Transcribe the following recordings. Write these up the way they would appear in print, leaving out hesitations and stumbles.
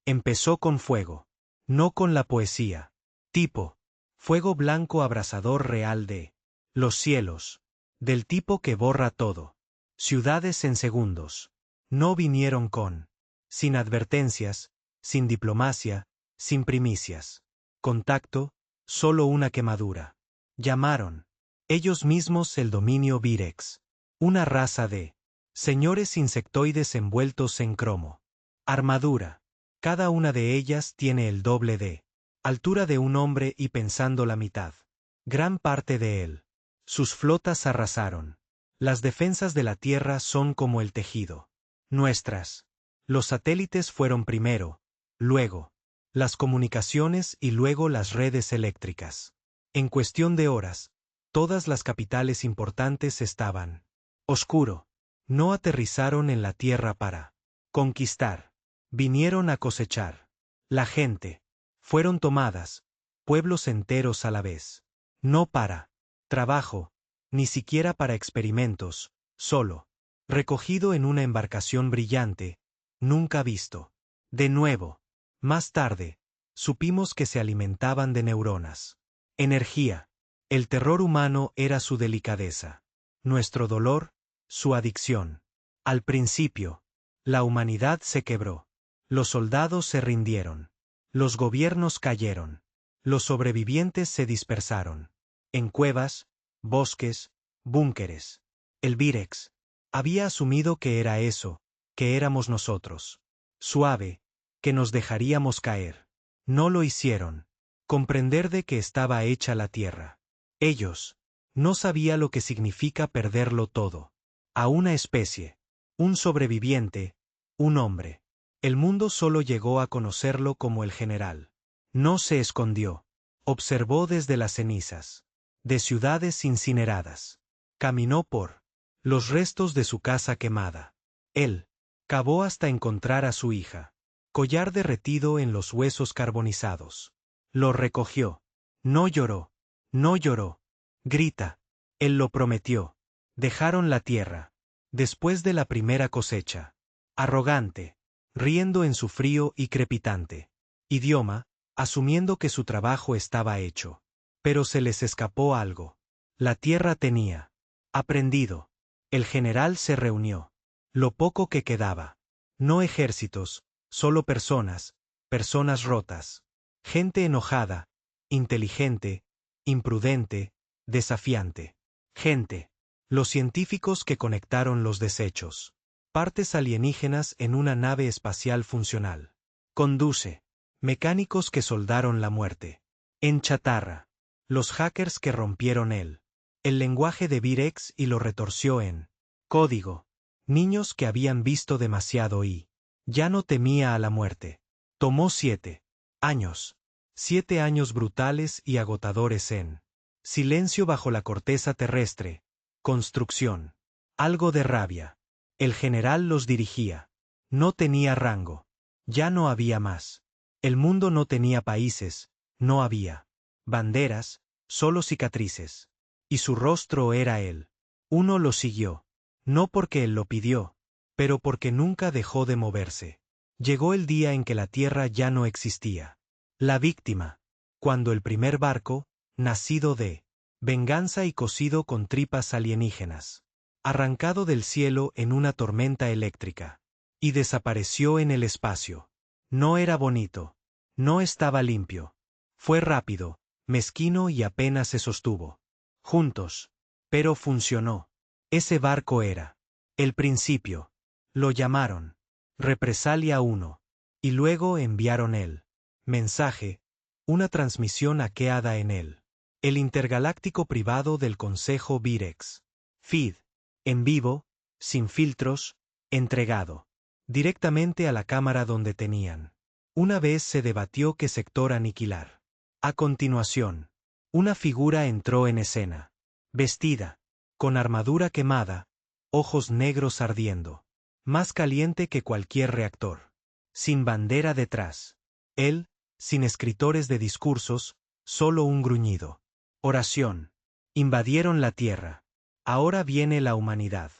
Empezó con fuego. No con la poesía. Tipo. Fuego blanco abrasador real de los cielos. Del tipo que borra todo. Ciudades en segundos. No vinieron sin advertencias, sin diplomacia, sin primicias. Contacto, solo una quemadura. Llamaron ellos mismos el dominio Virex. Una raza de señores insectoides envueltos en cromo. Armadura. Cada una de ellas tiene el doble de altura de un hombre y pensando la mitad. Gran parte de él. Sus flotas arrasaron. Las defensas de la Tierra son como el tejido. Nuestras. Los satélites fueron primero, luego las comunicaciones y luego las redes eléctricas. En cuestión de horas, todas las capitales importantes estaban oscuro. No aterrizaron en la Tierra para conquistar. Vinieron a cosechar. La gente. Fueron tomadas, pueblos enteros a la vez. No para trabajo, ni siquiera para experimentos, solo. Recogido en una embarcación brillante, nunca visto. De nuevo. Más tarde, supimos que se alimentaban de neuronas. Energía. El terror humano era su delicadeza. Nuestro dolor, su adicción. Al principio, la humanidad se quebró. Los soldados se rindieron. Los gobiernos cayeron. Los sobrevivientes se dispersaron. En cuevas, bosques, búnkeres. El Virex había asumido que era eso, que éramos nosotros. Suave, que nos dejaríamos caer. No lo hicieron. Comprender de qué estaba hecha la tierra. Ellos. No sabía lo que significa perderlo todo. A una especie. Un sobreviviente. Un hombre. El mundo solo llegó a conocerlo como el general. No se escondió. Observó desde las cenizas. De ciudades incineradas. Caminó por los restos de su casa quemada. Él cavó hasta encontrar a su hija. Collar derretido en los huesos carbonizados. Lo recogió. No lloró. No lloró. Grita. Él lo prometió. Dejaron la tierra. Después de la primera cosecha. Arrogante. Riendo en su frío y crepitante idioma, asumiendo que su trabajo estaba hecho. Pero se les escapó algo. La tierra tenía aprendido. El general se reunió. Lo poco que quedaba. No ejércitos, solo personas, personas rotas. Gente enojada, inteligente, imprudente, desafiante. Gente. Los científicos que conectaron los desechos. Partes alienígenas en una nave espacial funcional. Conduce. Mecánicos que soldaron la muerte. En chatarra. Los hackers que rompieron el lenguaje de Virex y lo retorció en código. Niños que habían visto demasiado y ya no temía a la muerte. Tomó 7 años. 7 años brutales y agotadores en silencio bajo la corteza terrestre. Construcción. Algo de rabia. El general los dirigía. No tenía rango. Ya no había más. El mundo no tenía países, no había banderas, solo cicatrices. Y su rostro era él. Uno lo siguió. No porque él lo pidió, pero porque nunca dejó de moverse. Llegó el día en que la tierra ya no existía. La víctima. Cuando el primer barco, nacido de venganza y cocido con tripas alienígenas. Arrancado del cielo en una tormenta eléctrica. Y desapareció en el espacio. No era bonito. No estaba limpio. Fue rápido, mezquino y apenas se sostuvo. Juntos. Pero funcionó. Ese barco era el principio. Lo llamaron Represalia 1. Y luego enviaron el mensaje, una transmisión hackeada en el intergaláctico privado del Consejo Virex. Feed. En vivo, sin filtros, entregado directamente a la cámara donde tenían. Una vez se debatió qué sector aniquilar. A continuación, una figura entró en escena. Vestida, con armadura quemada, ojos negros ardiendo. Más caliente que cualquier reactor. Sin bandera detrás. Él, sin escritores de discursos, solo un gruñido. Oración. Invadieron la tierra. Ahora viene la humanidad.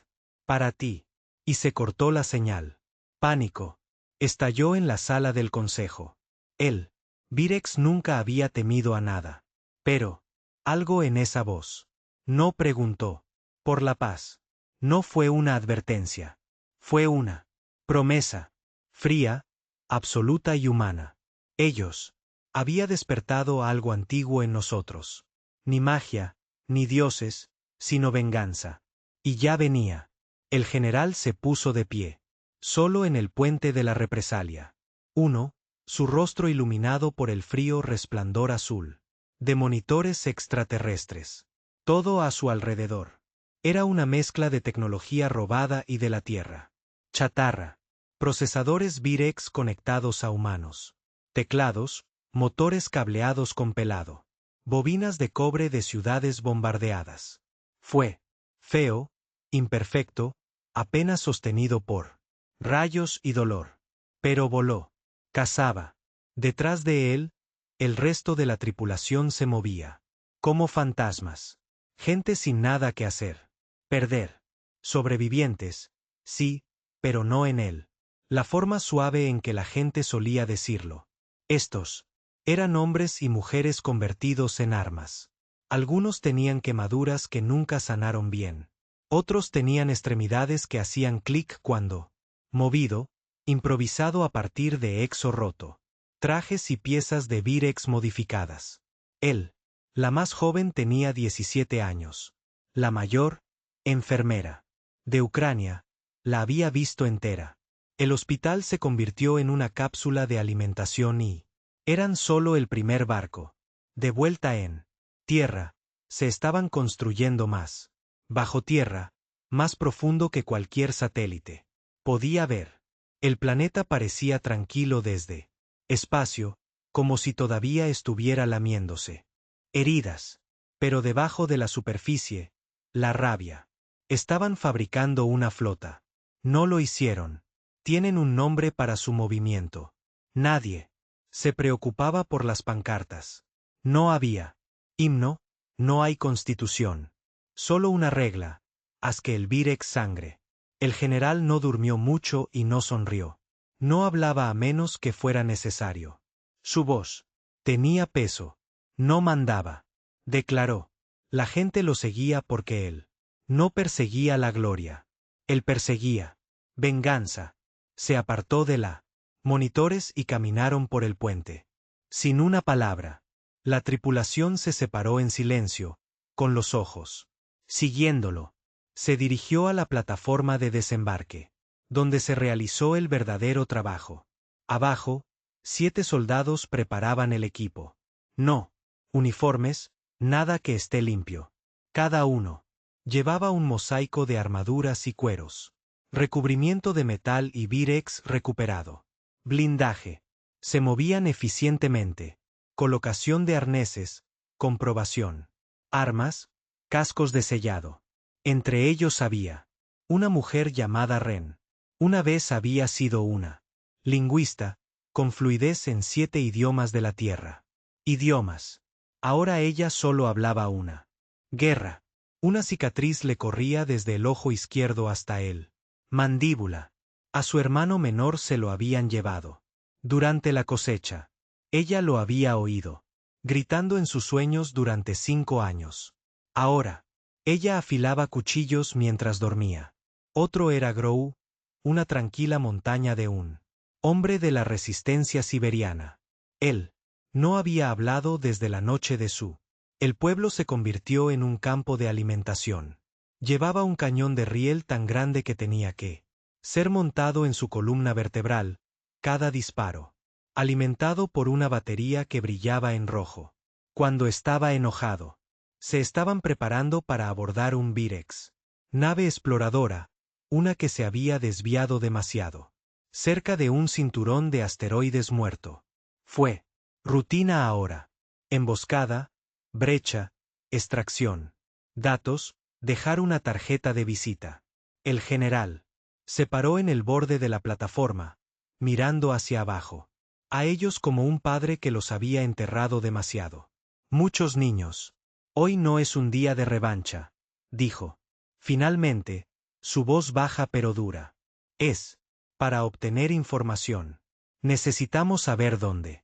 Para ti. Y se cortó la señal. Pánico. Estalló en la sala del consejo. Él, Virex, nunca había temido a nada. Pero, algo en esa voz. No preguntó. Por la paz. No fue una advertencia. Fue una promesa. Fría, absoluta y humana. Ellos. Había despertado algo antiguo en nosotros. Ni magia, ni dioses, sino venganza. Y ya venía. El general se puso de pie. Solo en el puente de la represalia. Uno, su rostro iluminado por el frío resplandor azul. De monitores extraterrestres. Todo a su alrededor. Era una mezcla de tecnología robada y de la Tierra. Chatarra. Procesadores Virex conectados a humanos. Teclados, motores cableados con pelado. Bobinas de cobre de ciudades bombardeadas. Fue feo, imperfecto, apenas sostenido por rayos y dolor. Pero voló. Cazaba. Detrás de él, el resto de la tripulación se movía. Como fantasmas. Gente sin nada que hacer. Perder. Sobrevivientes, sí, pero no en él. La forma suave en que la gente solía decirlo. Estos eran hombres y mujeres convertidos en armas. Algunos tenían quemaduras que nunca sanaron bien. Otros tenían extremidades que hacían clic cuando, movido, improvisado a partir de exo roto. Trajes y piezas de Virex modificadas. Él, la más joven, tenía 17 años. La mayor, enfermera. De Ucrania, la había visto entera. El hospital se convirtió en una cápsula de alimentación y eran solo el primer barco. De vuelta en tierra, se estaban construyendo más. Bajo tierra, más profundo que cualquier satélite. Podía ver. El planeta parecía tranquilo desde espacio, como si todavía estuviera lamiéndose. Heridas. Pero debajo de la superficie, la rabia. Estaban fabricando una flota. No lo hicieron. Tienen un nombre para su movimiento. Nadie se preocupaba por las pancartas. No había himno, no hay constitución. Solo una regla. Haz que el Virex sangre. El general no durmió mucho y no sonrió. No hablaba a menos que fuera necesario. Su voz tenía peso. No mandaba. Declaró. La gente lo seguía porque él no perseguía la gloria. Él perseguía venganza. Se apartó de la monitores y caminaron por el puente. Sin una palabra. La tripulación se separó en silencio, con los ojos siguiéndolo. Se dirigió a la plataforma de desembarque, donde se realizó el verdadero trabajo. Abajo, 7 soldados preparaban el equipo. No uniformes, nada que esté limpio. Cada uno llevaba un mosaico de armaduras y cueros. Recubrimiento de metal y Virex recuperado. Blindaje. Se movían eficientemente. Colocación de arneses. Comprobación. Armas. Cascos de sellado. Entre ellos había una mujer llamada Ren. Una vez había sido una lingüista, con fluidez en 7 idiomas de la Tierra. Idiomas. Ahora ella solo hablaba una. Guerra. Una cicatriz le corría desde el ojo izquierdo hasta el mandíbula. A su hermano menor se lo habían llevado. Durante la cosecha. Ella lo había oído. Gritando en sus sueños durante 5 años. Ahora. Ella afilaba cuchillos mientras dormía. Otro era Grou, una tranquila montaña de un hombre de la resistencia siberiana. Él no había hablado desde la noche de su. El pueblo se convirtió en un campo de alimentación. Llevaba un cañón de riel tan grande que tenía que ser montado en su columna vertebral, cada disparo, alimentado por una batería que brillaba en rojo. Cuando estaba enojado, se estaban preparando para abordar un Virex. Nave exploradora, una que se había desviado demasiado. Cerca de un cinturón de asteroides muerto. Fue rutina ahora. Emboscada, brecha, extracción. Datos, dejar una tarjeta de visita. El general se paró en el borde de la plataforma, mirando hacia abajo. A ellos como un padre que los había enterrado demasiado. Muchos niños. Hoy no es un día de revancha, dijo. Finalmente, su voz baja pero dura. Es Para obtener información, necesitamos saber dónde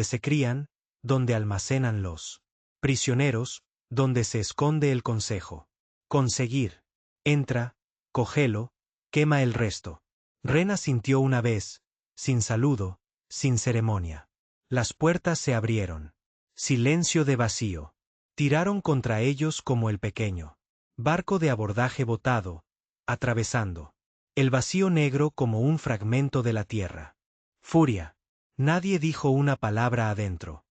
se crían, dónde almacenan los prisioneros, dónde se esconde el consejo. Conseguir. Entra, cógelo, quema el resto. Ren asintió una vez, sin saludo, sin ceremonia. Las puertas se abrieron. Silencio de vacío. Tiraron contra ellos como el pequeño barco de abordaje botado, atravesando el vacío negro como un fragmento de la tierra. Furia. Nadie dijo una palabra adentro.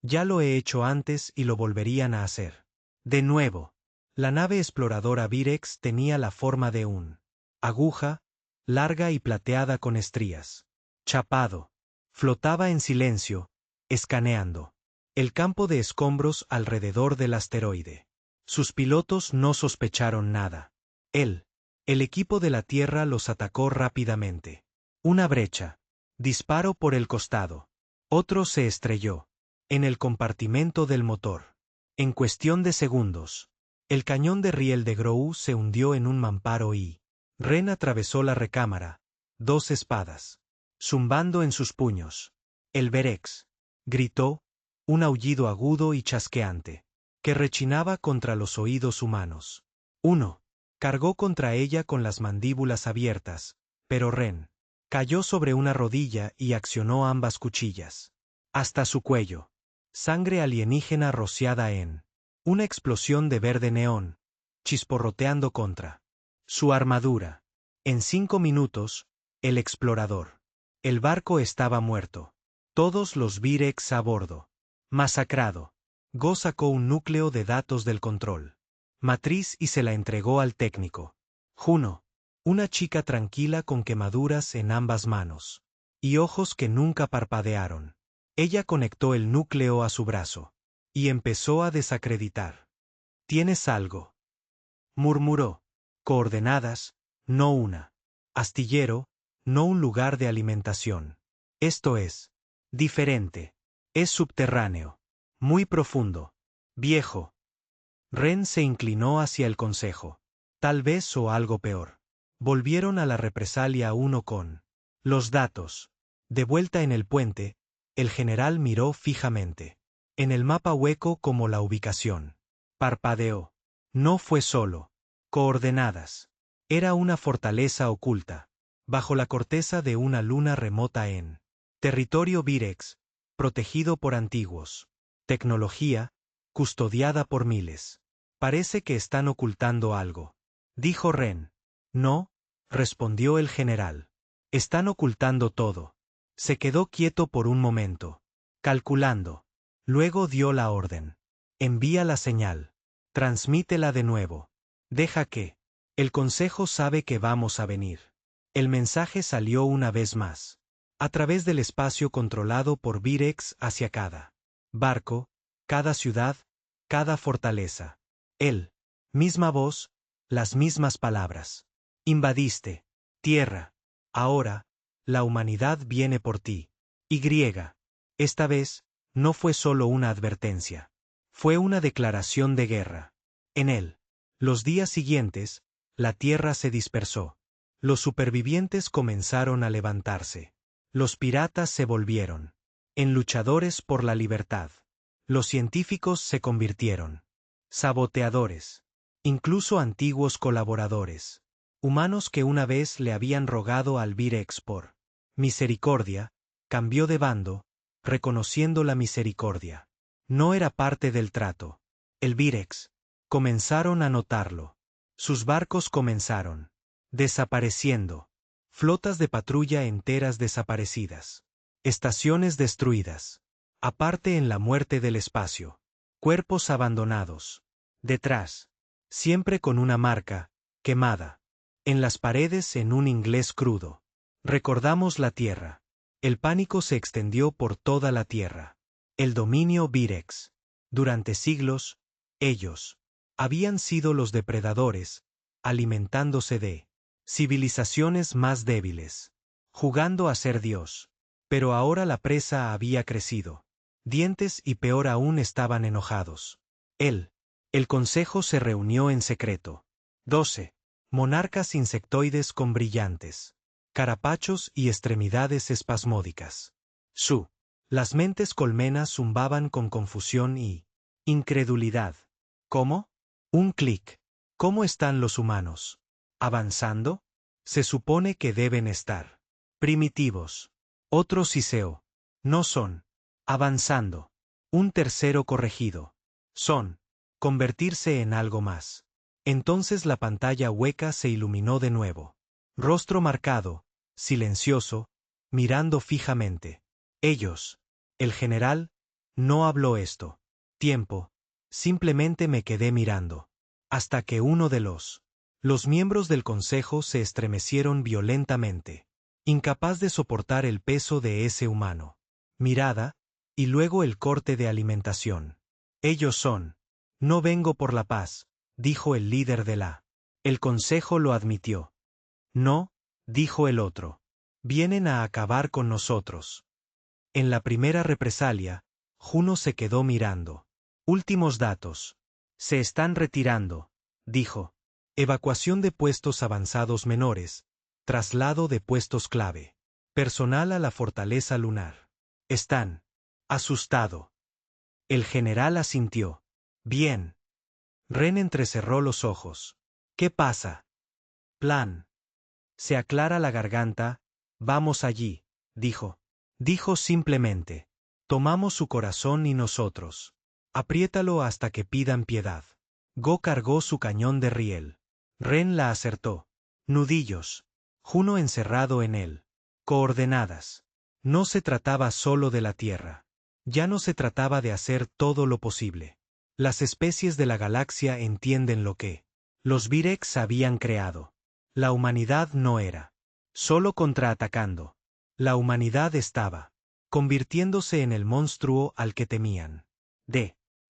Ya lo he hecho antes y lo volverían a hacer. De nuevo. La nave exploradora Virex tenía la forma de un aguja, larga y plateada con estrías. Chapado. Flotaba en silencio, escaneando el campo de escombros alrededor del asteroide. Sus pilotos no sospecharon nada. El equipo de la Tierra los atacó rápidamente. Una brecha. Disparo por el costado. Otro se estrelló en el compartimento del motor. En cuestión de segundos, el cañón de riel de Grou se hundió en un mamparo y Ren atravesó la recámara, 2 espadas, zumbando en sus puños. El Virex gritó, un aullido agudo y chasqueante, que rechinaba contra los oídos humanos. Uno cargó contra ella con las mandíbulas abiertas, pero Ren cayó sobre una rodilla y accionó ambas cuchillas. Hasta su cuello. Sangre alienígena rociada en una explosión de verde neón, chisporroteando contra su armadura. En 5 minutos, el explorador. El barco estaba muerto. Todos los Virex a bordo. Masacrado. Go sacó un núcleo de datos del control matriz y se la entregó al técnico. Juno. Una chica tranquila con quemaduras en ambas manos. Y ojos que nunca parpadearon. Ella conectó el núcleo a su brazo. Y empezó a desacreditar. ¿Tienes algo?, murmuró. Coordenadas, no una. Astillero, no un lugar de alimentación. Esto es diferente. Es subterráneo. Muy profundo. Viejo. Ren se inclinó hacia el consejo. Tal vez o algo peor. Volvieron a la represalia uno con los datos. De vuelta en el puente, el general miró fijamente. En el mapa hueco como la ubicación. Parpadeó. No fue solo. Coordenadas. Era una fortaleza oculta. Bajo la corteza de una luna remota en territorio Virex, protegido por antiguos. Tecnología, custodiada por miles. Parece que están ocultando algo, dijo Ren. No, respondió el general. Están ocultando todo. Se quedó quieto por un momento, calculando. Luego dio la orden. Envía la señal. Transmítela de nuevo. Deja que. El consejo sabe que vamos a venir. El mensaje salió una vez más. A través del espacio controlado por Virex hacia cada barco, cada ciudad, cada fortaleza. Misma voz, las mismas palabras. Invadiste. Tierra. Ahora, la humanidad viene por ti. Y. Esta vez, no fue solo una advertencia. Fue una declaración de guerra. Los días siguientes, la tierra se dispersó. Los supervivientes comenzaron a levantarse. Los piratas se volvieron en luchadores por la libertad. Los científicos se convirtieron saboteadores. Incluso antiguos colaboradores. Humanos que una vez le habían rogado al Virex por misericordia, cambió de bando, reconociendo la misericordia. No era parte del trato. El Virex. Comenzaron a notarlo. Sus barcos comenzaron desapareciendo. Flotas de patrulla enteras desaparecidas. Estaciones destruidas. Aparte en la muerte del espacio. Cuerpos abandonados. Detrás. Siempre con una marca, quemada. En las paredes en un inglés crudo. Recordamos la Tierra. El pánico se extendió por toda la Tierra. El dominio Virex. Durante siglos, ellos habían sido los depredadores, alimentándose de civilizaciones más débiles, jugando a ser Dios. Pero ahora la presa había crecido. Dientes y peor aún estaban enojados. El consejo se reunió en secreto. 12. monarcas insectoides con brillantes carapachos y extremidades espasmódicas. Las mentes colmenas zumbaban con confusión y incredulidad. ¿Cómo? Un clic. ¿Cómo están los humanos? ¿Avanzando? Se supone que deben estar. Primitivos. Otro siseo. No son. Avanzando. Un tercero corregido. Son. Convertirse en algo más. Entonces la pantalla hueca se iluminó de nuevo. Rostro marcado, silencioso, mirando fijamente. Ellos. El general, no habló esto. Tiempo. Simplemente me quedé mirando. Hasta que uno de los miembros del consejo se estremecieron violentamente. Incapaz de soportar el peso de ese humano. Mirada, y luego el corte de alimentación. Ellos son. No vengo por la paz, dijo el líder de la. El consejo lo admitió. No, dijo el otro. Vienen a acabar con nosotros. En la primera represalia, Juno se quedó mirando. Últimos datos. Se están retirando, dijo. Evacuación de puestos avanzados menores. Traslado de puestos clave. Personal a la fortaleza lunar. Están. Asustado. El general asintió. Bien. Ren entrecerró los ojos. ¿Qué pasa? Plan. Se aclara la garganta. Vamos allí, dijo. Dijo simplemente. Tomamos su corazón y nosotros. Apriétalo hasta que pidan piedad. Go cargó su cañón de riel. Ren la acertó. Nudillos. Juno encerrado en él. Coordenadas. No se trataba solo de la Tierra. Ya no se trataba de hacer todo lo posible. Las especies de la galaxia entienden lo que los Virex habían creado. La humanidad no era solo contraatacando. La humanidad estaba convirtiéndose en el monstruo al que temían.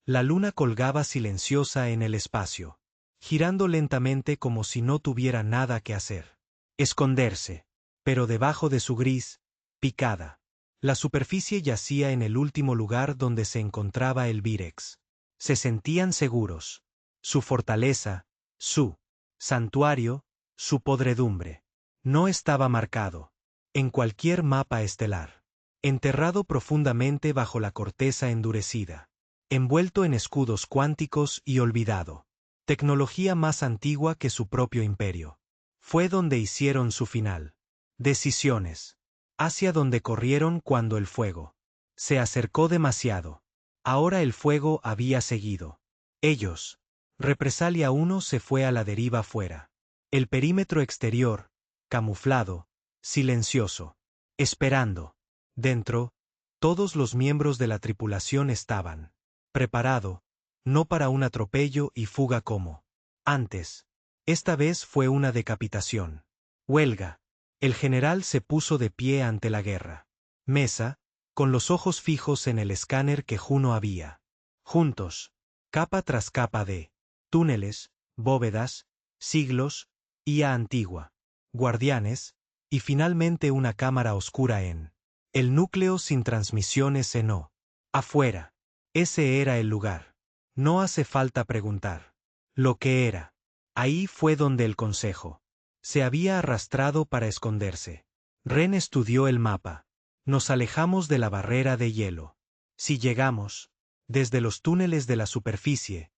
La luna colgaba silenciosa en el espacio, girando lentamente como si no tuviera nada que hacer. Esconderse. Pero debajo de su gris, picada. La superficie yacía en el último lugar donde se encontraba el Virex. Se sentían seguros. Su fortaleza, su santuario, su podredumbre. No estaba marcado. En cualquier mapa estelar. Enterrado profundamente bajo la corteza endurecida. Envuelto en escudos cuánticos y olvidado. Tecnología más antigua que su propio imperio. Fue donde hicieron su final. Decisiones. Hacia donde corrieron cuando el fuego se acercó demasiado. Ahora el fuego había seguido. Ellos. Represalia 1 se fue a la deriva fuera. El perímetro exterior, camuflado, silencioso. Esperando. Dentro, todos los miembros de la tripulación estaban preparado, no para un atropello y fuga como antes. Esta vez fue una decapitación. Huelga. El general se puso de pie ante la guerra. Mesa, con los ojos fijos en el escáner que Juno había. Juntos, capa tras capa de túneles, bóvedas, siglos, IA antigua, guardianes, y finalmente una cámara oscura en el núcleo sin transmisiones en O. Afuera. Ese era el lugar. No hace falta preguntar. Lo que era. Ahí fue donde el consejo se había arrastrado para esconderse. Ren estudió el mapa. Nos alejamos de la barrera de hielo. Si llegamos, desde los túneles de la superficie,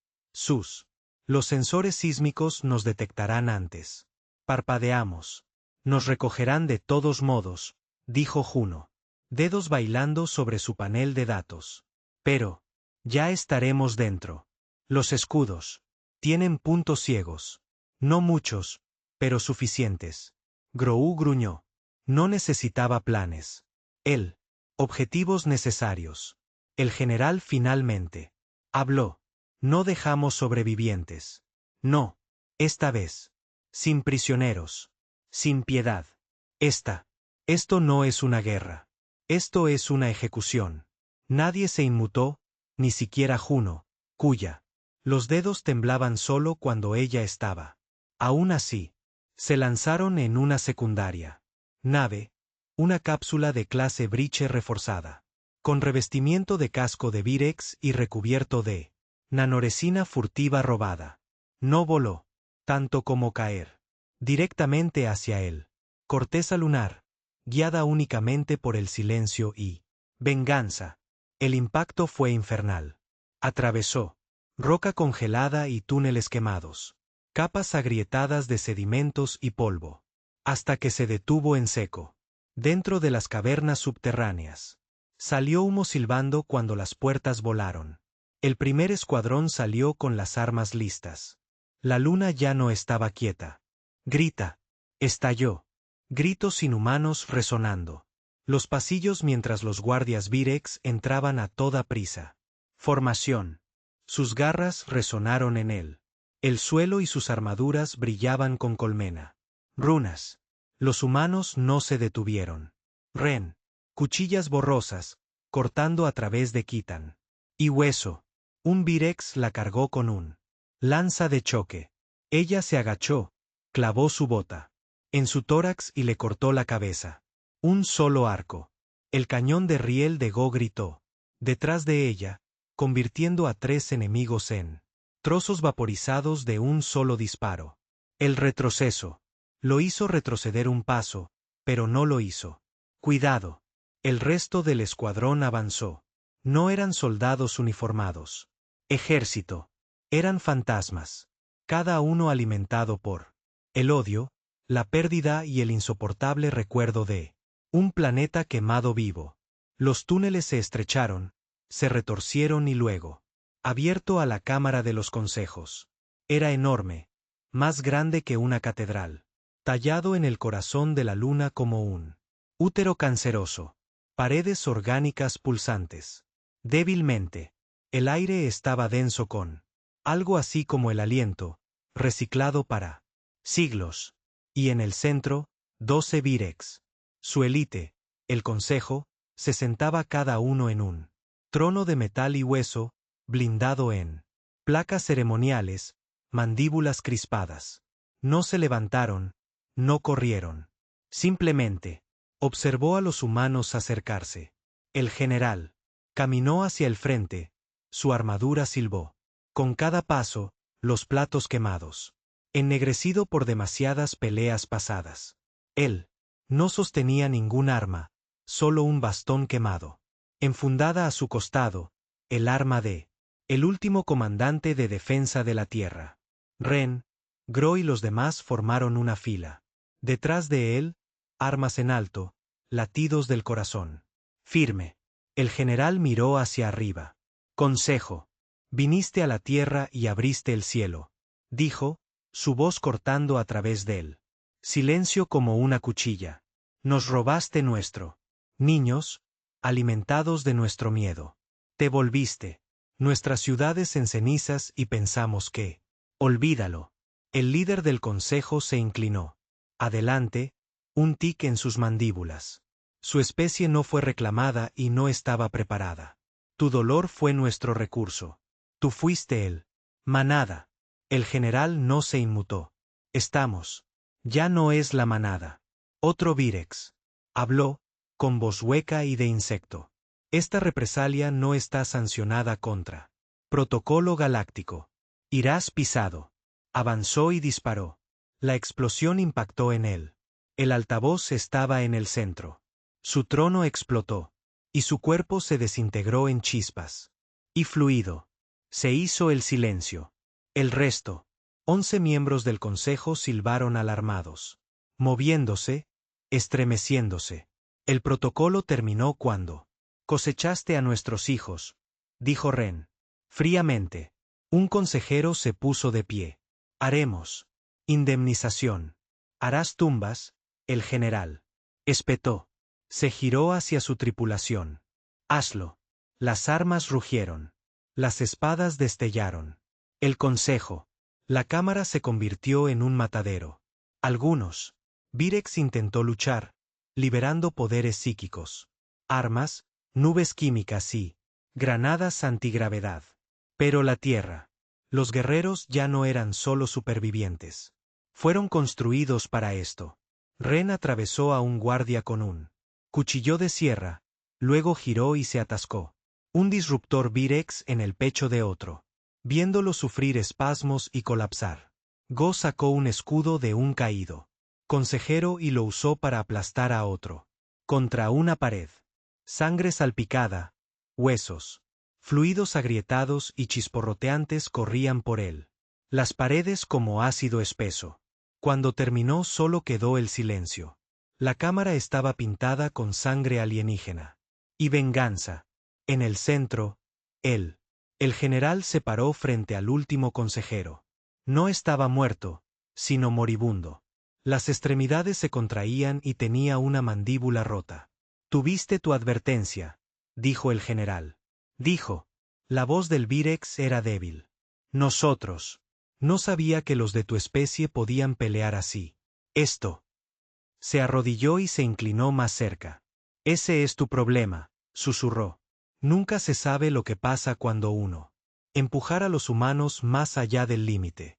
los sensores sísmicos nos detectarán antes. Parpadeamos. Nos recogerán de todos modos, dijo Juno. Dedos bailando sobre su panel de datos. Pero, ya estaremos dentro. Los escudos tienen puntos ciegos. No muchos, pero suficientes. Grogu gruñó. No necesitaba planes. Él. Objetivos necesarios. El general finalmente habló. No dejamos sobrevivientes. No. Esta vez. Sin prisioneros. Sin piedad. Esto no es una guerra. Esto es una ejecución. Nadie se inmutó, ni siquiera Juno, cuya los dedos temblaban solo cuando ella estaba. Aún así, se lanzaron en una secundaria nave, una cápsula de clase Briche reforzada, con revestimiento de casco de Virex y recubierto de nanoresina furtiva robada. No voló, tanto como caer. directamente hacia él. Corteza lunar, guiada únicamente por el silencio y venganza. El impacto fue infernal. Atravesó roca congelada y túneles quemados, capas agrietadas de sedimentos y polvo, hasta que se detuvo en seco. Dentro de las cavernas subterráneas, salió humo silbando cuando las puertas volaron. El primer escuadrón salió con las armas listas. La luna ya no estaba quieta. Grita. Estalló. Gritos inhumanos resonando. Los pasillos mientras los guardias Virex entraban a toda prisa. Formación. Sus garras resonaron en él. El suelo y sus armaduras brillaban con colmena. Runas. Los humanos no se detuvieron. Ren. Cuchillas borrosas, cortando a través de Kitan. Y hueso. Un Virex la cargó con un lanza de choque. Ella se agachó, clavó su bota en su tórax y le cortó la cabeza. Un solo arco. El cañón de riel de Go gritó detrás de ella, convirtiendo a 3 enemigos en trozos vaporizados de un solo disparo. El retroceso. Lo hizo retroceder un paso, pero no lo hizo. Cuidado. El resto del escuadrón avanzó. No eran soldados uniformados. Ejército. Eran fantasmas. Cada uno alimentado por el odio, la pérdida y el insoportable recuerdo de un planeta quemado vivo. Los túneles se estrecharon, se retorcieron y luego, abierto a la Cámara de los Consejos. Era enorme, más grande que una catedral, tallado en el corazón de la luna como un útero canceroso, paredes orgánicas pulsantes. Débilmente, el aire estaba denso con algo así como el aliento, reciclado para siglos. Y en el centro, 12 Virex. Su élite, el consejo, se sentaba cada uno en un trono de metal y hueso, blindado en placas ceremoniales, mandíbulas crispadas. No se levantaron, no corrieron. Simplemente, observó a los humanos acercarse. El general caminó hacia el frente, su armadura silbó. Con cada paso, los platos quemados. Ennegrecido por demasiadas peleas pasadas. Él no sostenía ningún arma, solo un bastón quemado. Enfundada a su costado, el arma de el último comandante de defensa de la tierra. Ren, Gro y los demás formaron una fila. Detrás de él, armas en alto, latidos del corazón. Firme. El general miró hacia arriba. Consejo. Viniste a la tierra y abriste el cielo, dijo, su voz cortando a través de él. Silencio como una cuchilla. Nos robaste nuestro. Niños, alimentados de nuestro miedo. Te volviste. Nuestras ciudades en cenizas y pensamos que. Olvídalo. El líder del consejo se inclinó. Adelante, un tic en sus mandíbulas. Su especie no fue reclamada y no estaba preparada. Tu dolor fue nuestro recurso. Tú fuiste él. Manada. El general no se inmutó. Estamos. Ya no es la manada. Otro Virex. Habló, con voz hueca y de insecto. Esta represalia no está sancionada contra. Protocolo galáctico. Irás pisado. Avanzó y disparó. La explosión impactó en él. El altavoz estaba en el centro. Su trono explotó. Y su cuerpo se desintegró en chispas. Y fluido. Se hizo el silencio. El resto, 11 miembros del consejo silbaron alarmados, moviéndose, estremeciéndose. El protocolo terminó cuando cosechaste a nuestros hijos, dijo Ren. Fríamente, un consejero se puso de pie. Haremos indemnización. Harás tumbas, el general espetó. Se giró hacia su tripulación. Hazlo. Las armas rugieron. Las espadas destellaron. El consejo. La cámara se convirtió en un matadero. Algunos. Virex intentó luchar, liberando poderes psíquicos. Armas, nubes químicas y granadas antigravedad. Pero la tierra. Los guerreros ya no eran solo supervivientes. Fueron construidos para esto. Ren atravesó a un guardia con un cuchillo de sierra, luego giró y se atascó. Un disruptor Virex en el pecho de otro. Viéndolo sufrir espasmos y colapsar. Go sacó un escudo de un caído consejero y lo usó para aplastar a otro. Contra una pared. Sangre salpicada, huesos, fluidos agrietados y chisporroteantes corrían por él. Las paredes como ácido espeso. Cuando terminó solo quedó el silencio. La cámara estaba pintada con sangre alienígena. Y venganza. En el centro, él. El general se paró frente al último consejero. No estaba muerto, sino moribundo. Las extremidades se contraían y tenía una mandíbula rota. Tuviste tu advertencia, dijo el general. Dijo. La voz del Virex era débil. Nosotros. No sabía que los de tu especie podían pelear así. Esto. Se arrodilló y se inclinó más cerca. Ese es tu problema, susurró. Nunca se sabe lo que pasa cuando uno empujar a los humanos más allá del límite.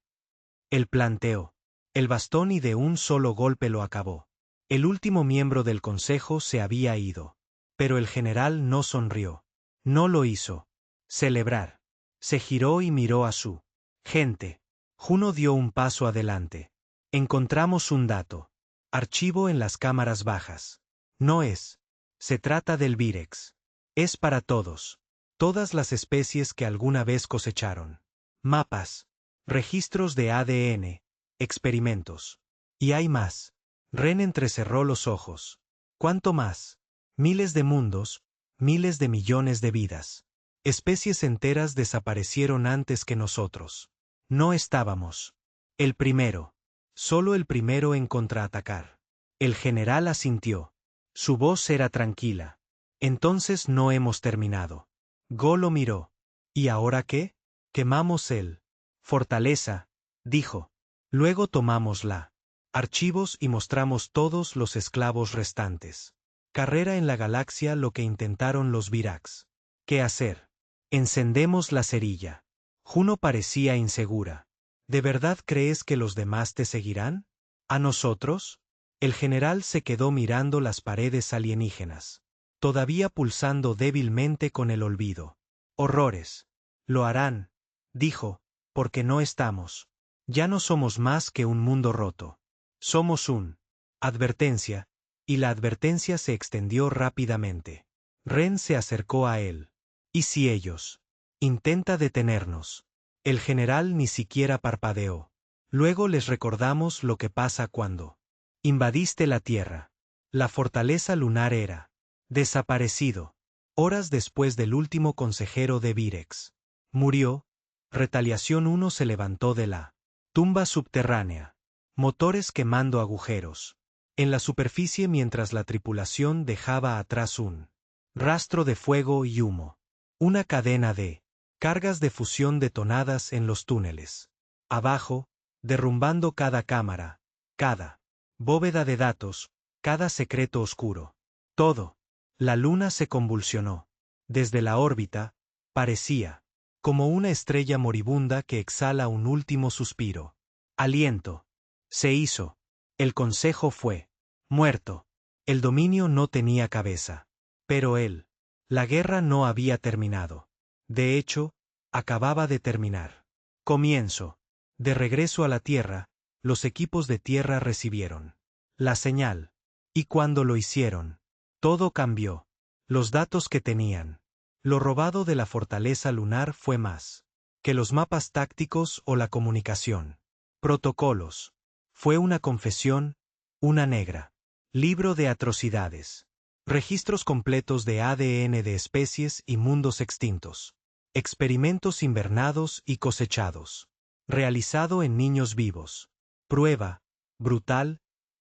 Él planteó el bastón y de un solo golpe lo acabó. El último miembro del consejo se había ido. Pero el general no sonrió. No lo hizo. Celebrar. Se giró y miró a su gente. Juno dio un paso adelante. Encontramos un dato. Archivo en las cámaras bajas. No es. Se trata del Virex. Es para todos. Todas las especies que alguna vez cosecharon. Mapas. Registros de ADN. Experimentos. Y hay más. Ren entrecerró los ojos. ¿Cuánto más? Miles de mundos, miles de millones de vidas. Especies enteras desaparecieron antes que nosotros. No estábamos. El primero. Solo el primero en contraatacar. El general asintió. Su voz era tranquila. Entonces no hemos terminado. Go lo miró. ¿Y ahora qué? Quemamos el fortaleza, dijo. Luego tomamos la archivos y mostramos todos los esclavos restantes. Carrera en la galaxia lo que intentaron los Virax. ¿Qué hacer? Encendemos la cerilla. Juno parecía insegura. ¿De verdad crees que los demás te seguirán? ¿A nosotros? El general se quedó mirando las paredes alienígenas, todavía pulsando débilmente con el olvido. Horrores. Lo harán, dijo, porque no estamos. Ya no somos más que un mundo roto. Somos un advertencia, y la advertencia se extendió rápidamente. Ren se acercó a él. ¿Y si ellos? Intenta detenernos. El general ni siquiera parpadeó. Luego les recordamos lo que pasa cuando invadiste la Tierra. La fortaleza lunar era desaparecido. Horas después del último consejero de Virex murió. Retaliación 1 se levantó de la tumba subterránea. Motores quemando agujeros en la superficie mientras la tripulación dejaba atrás un rastro de fuego y humo. Una cadena de cargas de fusión detonadas en los túneles. Abajo, derrumbando cada cámara, cada bóveda de datos, cada secreto oscuro. Todo. La luna se convulsionó. Desde la órbita, parecía como una estrella moribunda que exhala un último suspiro. Aliento. Se hizo. El consejo fue muerto. El dominio no tenía cabeza. Pero él. La guerra no había terminado. De hecho, acababa de terminar. Comienzo. De regreso a la Tierra, los equipos de tierra recibieron la señal. Y cuando lo hicieron, todo cambió. Los datos que tenían. Lo robado de la fortaleza lunar fue más que los mapas tácticos o la comunicación. Protocolos. Fue una confesión, una negra. Libro de atrocidades. Registros completos de ADN de especies y mundos extintos. Experimentos invernados y cosechados. Realizado en niños vivos. Prueba, brutal,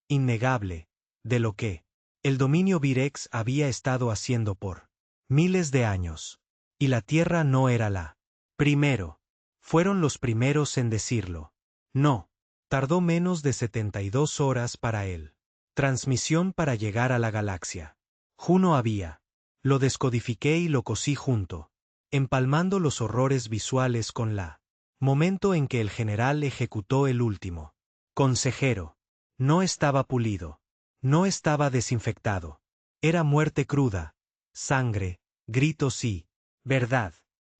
innegable, de lo que el dominio Virex había estado haciendo por miles de años. Y la Tierra no era la primero. Fueron los primeros en decirlo. No. Tardó menos de 72 horas para él. Transmisión para llegar a la galaxia. Juno había. Lo descodifiqué y lo cosí junto, empalmando los horrores visuales con la momento en que el general ejecutó el último consejero. No estaba pulido. No estaba desinfectado. Era muerte cruda. Sangre, gritos y verdad.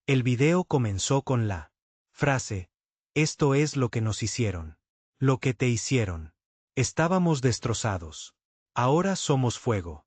El video comenzó con la frase: esto es lo que nos hicieron. Lo que te hicieron. Estábamos destrozados. Ahora somos fuego.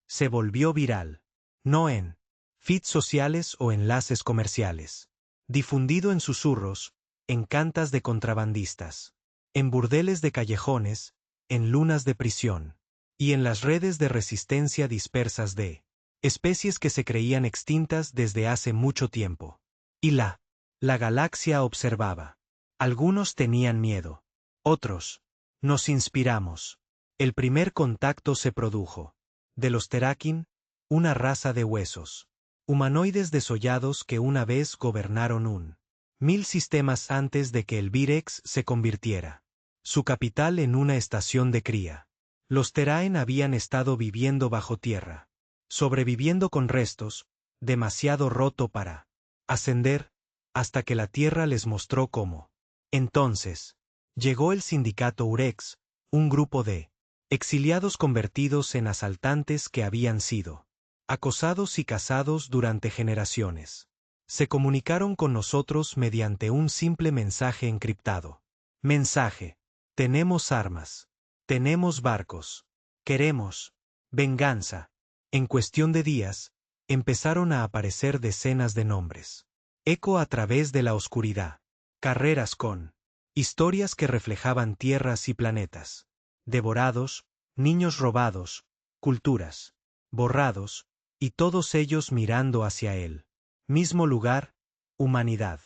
Se volvió viral. No en feeds sociales o enlaces comerciales. Difundido en susurros, en cantas de contrabandistas, en burdeles de callejones, en lunas de prisión, y en las redes de resistencia dispersas de especies que se creían extintas desde hace mucho tiempo. Y la galaxia observaba. Algunos tenían miedo. Otros. Nos inspiramos. El primer contacto se produjo. De los Terakin, una raza de huesos. Humanoides desollados que una vez gobernaron 1000 sistemas antes de que el Virex se convirtiera su capital en una estación de cría. Los Teraen habían estado viviendo bajo tierra, sobreviviendo con restos, demasiado roto para ascender, hasta que la tierra les mostró cómo. Entonces, llegó el sindicato Urex, un grupo de exiliados convertidos en asaltantes que habían sido acosados y cazados durante generaciones. Se comunicaron con nosotros mediante un simple mensaje encriptado. Mensaje: tenemos armas. Tenemos barcos. Queremos venganza. En cuestión de días, empezaron a aparecer decenas de nombres. Eco a través de la oscuridad. Carreras con historias que reflejaban tierras y planetas. Devorados, niños robados, culturas borrados, y todos ellos mirando hacia él. Mismo lugar, humanidad.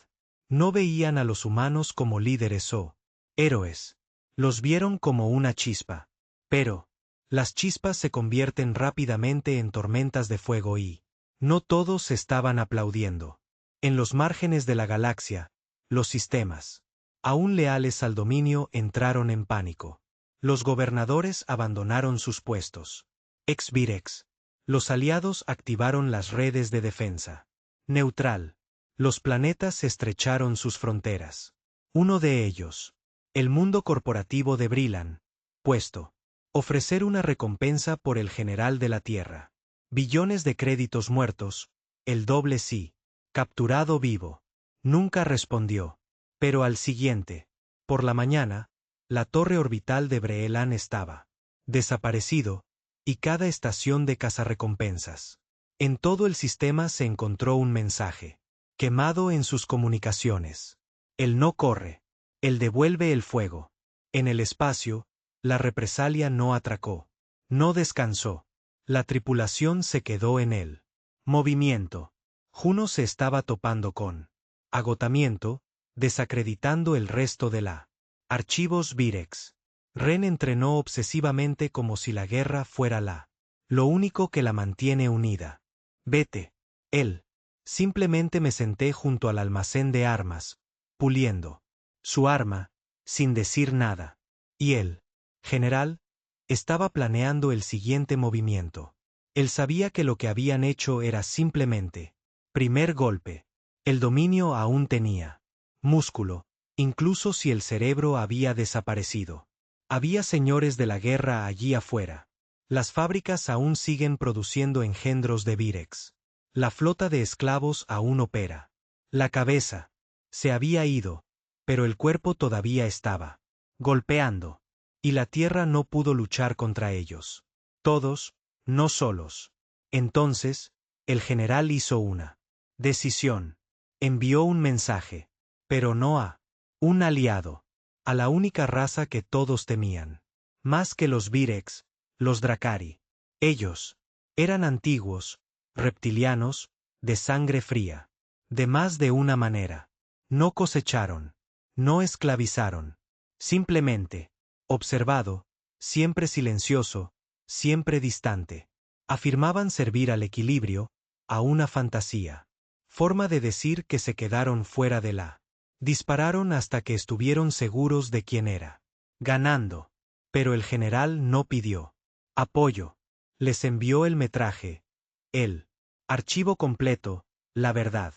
No veían a los humanos como líderes o héroes. Los vieron como una chispa. Pero las chispas se convierten rápidamente en tormentas de fuego y no todos estaban aplaudiendo. En los márgenes de la galaxia, los sistemas, aún leales al dominio, entraron en pánico. Los gobernadores abandonaron sus puestos. Ex-Virex. Los aliados activaron las redes de defensa. Neutral. Los planetas estrecharon sus fronteras. Uno de ellos, el mundo corporativo de Brillan, puesto ofrecer una recompensa por el general de la Tierra. Billones de créditos muertos, el doble sí. Capturado vivo. Nunca respondió. Pero al siguiente, por la mañana, la torre orbital de Breelan estaba desaparecido, y cada estación de cazarrecompensas. En todo el sistema se encontró un mensaje, quemado en sus comunicaciones. El no corre. El devuelve el fuego. En el espacio, la represalia no atracó. No descansó. La tripulación se quedó en él. Movimiento. Juno se estaba topando con agotamiento, desacreditando el resto de la archivos Virex. Ren entrenó obsesivamente como si la guerra fuera lo único que la mantiene unida. Vete. Él. Simplemente me senté junto al almacén de armas, puliendo su arma, sin decir nada. Y él, general, estaba planeando el siguiente movimiento. Él sabía que lo que habían hecho era simplemente primer golpe. El dominio aún tenía músculo, incluso si el cerebro había desaparecido. Había señores de la guerra allí afuera. Las fábricas aún siguen produciendo engendros de Virex. La flota de esclavos aún opera. La cabeza se había ido, pero el cuerpo todavía estaba golpeando. Y la tierra no pudo luchar contra ellos. Todos, no solos. Entonces, el general hizo una decisión. Envió un mensaje. Pero no a un aliado. A la única raza que todos temían. Más que los Virex, los Dracari. Ellos eran antiguos, reptilianos, de sangre fría. De más de una manera. No cosecharon. No esclavizaron. Simplemente, observado, siempre silencioso, siempre distante. Afirmaban servir al equilibrio, a una fantasía. Forma de decir que se quedaron fuera de la. Dispararon hasta que estuvieron seguros de quién era. Ganando. Pero el general no pidió apoyo. Les envió el metraje, el archivo completo, la verdad.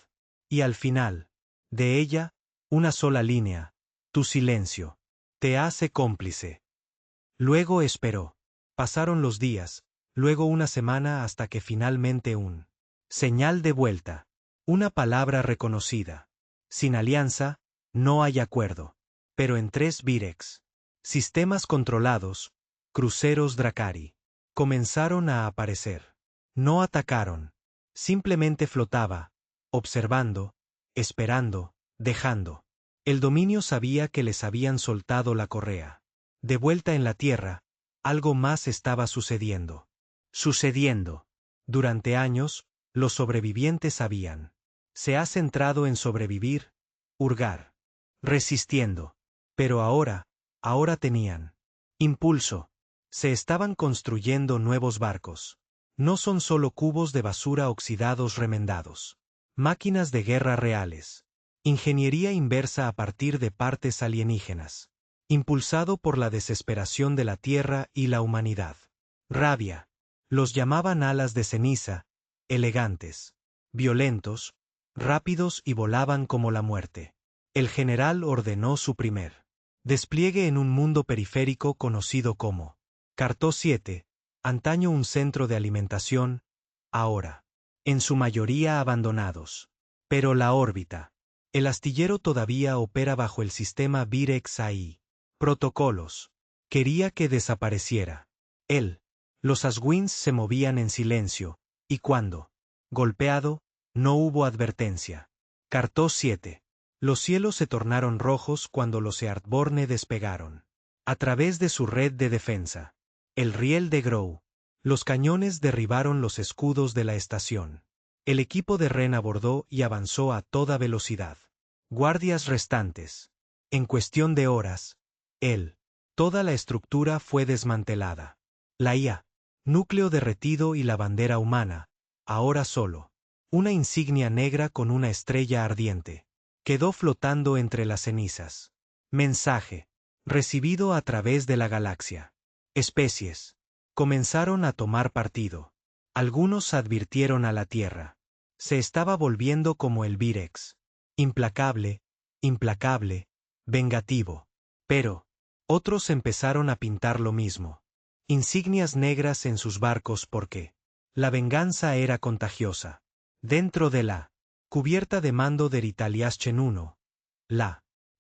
Y al final, de ella, una sola línea: tu silencio te hace cómplice. Luego esperó. Pasaron los días, luego una semana, hasta que finalmente un señal de vuelta. Una palabra reconocida. Sin alianza, no hay acuerdo. pero en 3 Virex. Sistemas controlados, cruceros Dracari. Comenzaron a aparecer. No atacaron. Simplemente flotaba, observando, esperando, dejando. El dominio sabía que les habían soltado la correa. De vuelta en la Tierra, algo más estaba sucediendo. Durante años, los sobrevivientes sabían. Se ha centrado en sobrevivir, hurgar, resistiendo. Pero ahora tenían impulso. Se estaban construyendo nuevos barcos. No son solo cubos de basura oxidados remendados. Máquinas de guerra reales. Ingeniería inversa a partir de partes alienígenas. Impulsado por la desesperación de la Tierra y la humanidad. Rabia. Los llamaban alas de ceniza, elegantes, violentos, rápidos y volaban como la muerte. El general ordenó su primer despliegue en un mundo periférico conocido como Cartó 7, antaño un centro de alimentación, ahora, en su mayoría abandonados. Pero la órbita. El astillero todavía opera bajo el sistema Virex AI. Protocolos. Quería que desapareciera. Los Aswins se movían en silencio, y cuando, golpeado, no hubo advertencia. Cartó 7. Los cielos se tornaron rojos cuando los Earthborne despegaron. A través de su red de defensa. El riel de Grow. Los cañones derribaron los escudos de la estación. El equipo de Ren abordó y avanzó a toda velocidad. Guardias restantes. En cuestión de horas, toda la estructura fue desmantelada. La IA. Núcleo derretido y la bandera humana, ahora solo. Una insignia negra con una estrella ardiente. Quedó flotando entre las cenizas. Mensaje. Recibido a través de la galaxia. Especies. Comenzaron a tomar partido. Algunos advirtieron a la Tierra. Se estaba volviendo como el Virex. Implacable, vengativo. Pero, otros empezaron a pintar lo mismo. Insignias negras en sus barcos porque la venganza era contagiosa. Dentro de la cubierta de mando de Ritaliaschen 1,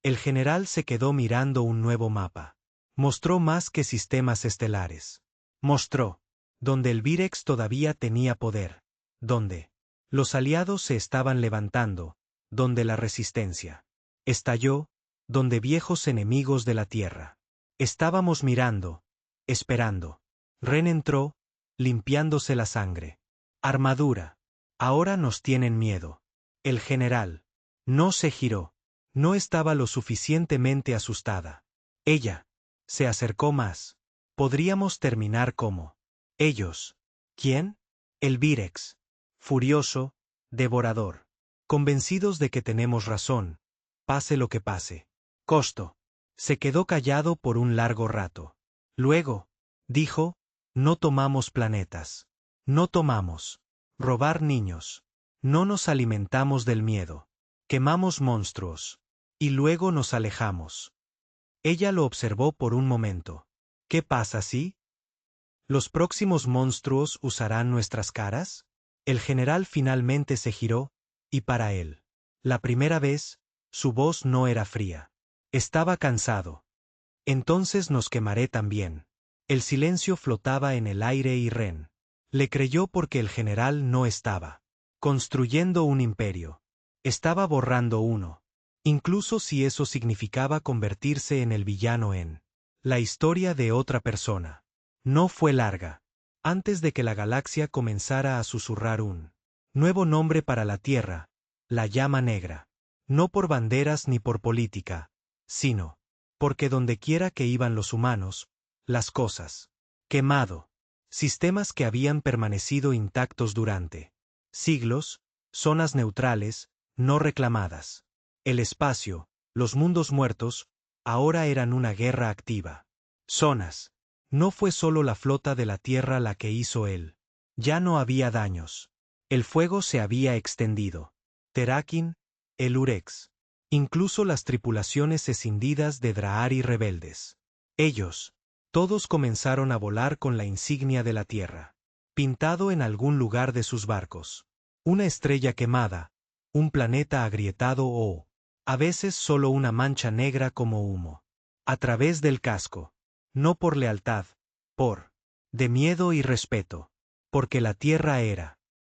el general se quedó mirando un nuevo mapa. Mostró más que sistemas estelares. Mostró donde el Virex todavía tenía poder, donde los aliados se estaban levantando, donde la resistencia estalló, donde viejos enemigos de la Tierra. Estábamos mirando, esperando. Ren entró, limpiándose la sangre. Armadura. Ahora nos tienen miedo. El general no se giró. No estaba lo suficientemente asustada. Ella se acercó más. Podríamos terminar como ellos. ¿Quién? El Virex. Furioso, devorador. Convencidos de que tenemos razón, pase lo que pase. Costo. Se quedó callado por un largo rato. Luego, dijo, no tomamos planetas. No tomamos. Robar niños. No nos alimentamos del miedo. Quemamos monstruos. Y luego nos alejamos. Ella lo observó por un momento. ¿Qué pasa si los próximos monstruos usarán nuestras caras? El general finalmente se giró, y para él, la primera vez, su voz no era fría. Estaba cansado. Entonces nos quemaré también. El silencio flotaba en el aire y Ren le creyó porque el general no estaba construyendo un imperio. Estaba borrando uno. Incluso si eso significaba convertirse en el villano en la historia de otra persona. No fue larga. Antes de que la galaxia comenzara a susurrar un nuevo nombre para la Tierra, la llama negra. No por banderas ni por política, sino porque dondequiera que iban los humanos, las cosas. Quemado. Sistemas que habían permanecido intactos durante siglos, zonas neutrales, no reclamadas. El espacio, los mundos muertos, ahora eran una guerra activa. Zonas. No fue solo la flota de la Tierra la que hizo él. Ya no había daños. El fuego se había extendido. Terakin, el Urex. Incluso las tripulaciones escindidas de Drahari rebeldes. Ellos, todos comenzaron a volar con la insignia de la Tierra. Pintado en algún lugar de sus barcos. Una estrella quemada, un planeta agrietado o A veces solo una mancha negra como humo. A través del casco. No por lealtad, de miedo y respeto. Porque la tierra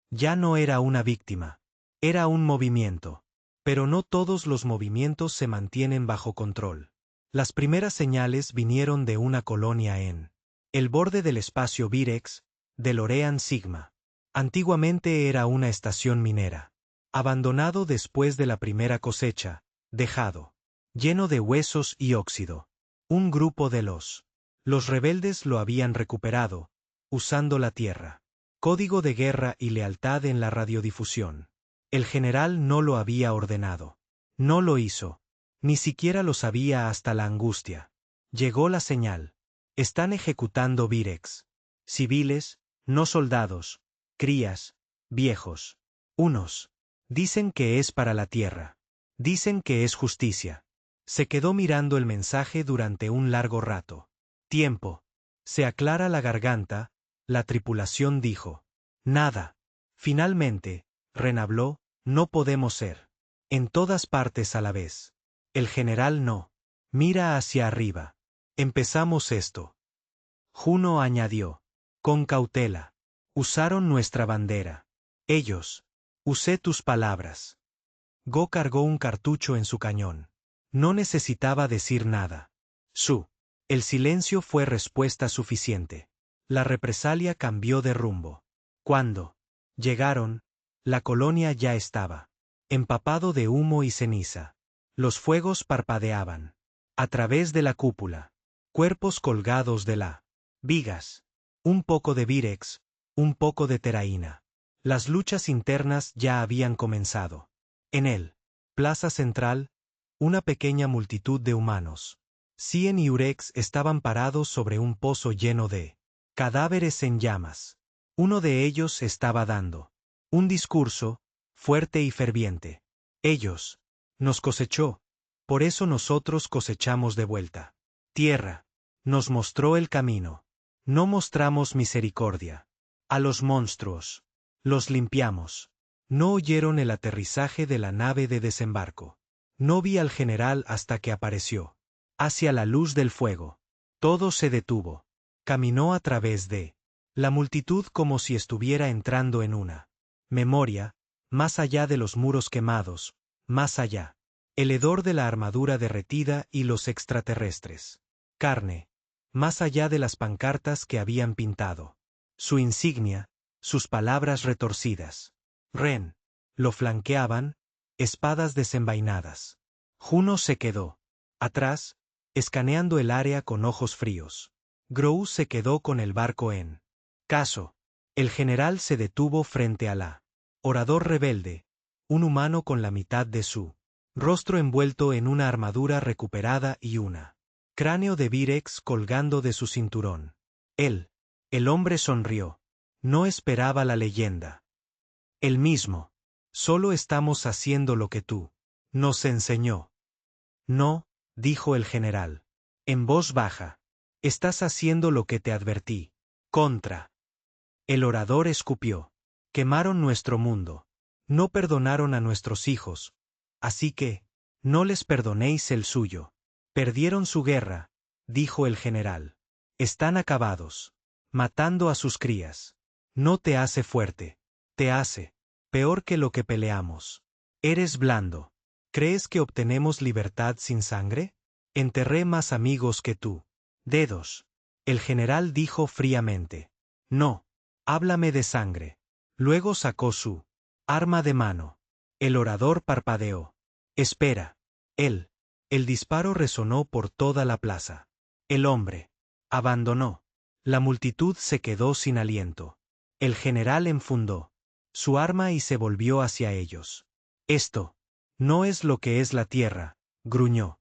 ya no era una víctima. Era un movimiento. Pero no todos los movimientos se mantienen bajo control. Las primeras señales vinieron de una colonia en el borde del espacio Virex, de Lorean Sigma. Antiguamente era una estación minera. Abandonado después de la primera cosecha, dejado. Lleno de huesos y óxido. Un grupo de los rebeldes lo habían recuperado, usando la tierra. Código de guerra y lealtad en la radiodifusión. El general no lo había ordenado. No lo hizo. Ni siquiera lo sabía hasta la angustia. Llegó la señal. Están ejecutando Virex. Civiles, no soldados, crías, viejos. Unos dicen que es para la tierra. Dicen que es justicia. Se quedó mirando el mensaje durante un largo rato. Tiempo. Se aclara la garganta, la tripulación dijo. Nada. Finalmente, renabló, no podemos ser. En todas partes a la vez. El general no. Mira hacia arriba. Empezamos esto. Juno añadió. Con cautela. Usaron nuestra bandera. Ellos. Usé tus palabras. Go cargó un cartucho en su cañón. No necesitaba decir nada. El silencio fue respuesta suficiente. La represalia cambió de rumbo. Cuando llegaron, la colonia ya estaba empapado de humo y ceniza. Los fuegos parpadeaban. A través de la cúpula. Cuerpos colgados de la vigas. Un poco de Virex, un poco de teraína. Las luchas internas ya habían comenzado. En el Plaza Central, una pequeña multitud de humanos. Cien y Urex estaban parados sobre un pozo lleno de cadáveres en llamas. Uno de ellos estaba dando un discurso, fuerte y ferviente. Ellos nos cosechó, por eso nosotros cosechamos de vuelta. Tierra nos mostró el camino. No mostramos misericordia. A los monstruos los limpiamos. No oyeron el aterrizaje de la nave de desembarco. No vi al general hasta que apareció. Hacia la luz del fuego. Todo se detuvo. Caminó a través de la multitud como si estuviera entrando en una memoria, más allá de los muros quemados, más allá. El hedor de la armadura derretida y los extraterrestres. Carne. Más allá de las pancartas que habían pintado. Su insignia, sus palabras retorcidas. Ren. Lo flanqueaban, espadas desenvainadas. Juno se quedó atrás, escaneando el área con ojos fríos. Grou se quedó con el barco en caso. El general se detuvo frente a la orador rebelde, un humano con la mitad de su rostro envuelto en una armadura recuperada y una cráneo de Virex colgando de su cinturón. El hombre sonrió. No esperaba la leyenda. El mismo. Solo estamos haciendo lo que tú nos enseñó. No, dijo el general. En voz baja. Estás haciendo lo que te advertí. Contra. El orador escupió. Quemaron nuestro mundo. No perdonaron a nuestros hijos. Así que, no les perdonéis el suyo. Perdieron su guerra, dijo el general. Están acabados. Matando a sus crías. No te hace fuerte. Te hace peor que lo que peleamos. Eres blando. ¿Crees que obtenemos libertad sin sangre? Enterré más amigos que tú. Dedos. El general dijo fríamente. No. Háblame de sangre. Luego sacó su arma de mano. El orador parpadeó. Espera. El disparo resonó por toda la plaza. El hombre abandonó. La multitud se quedó sin aliento. El general enfundó su arma y se volvió hacia ellos. Esto no es lo que es la tierra, gruñó.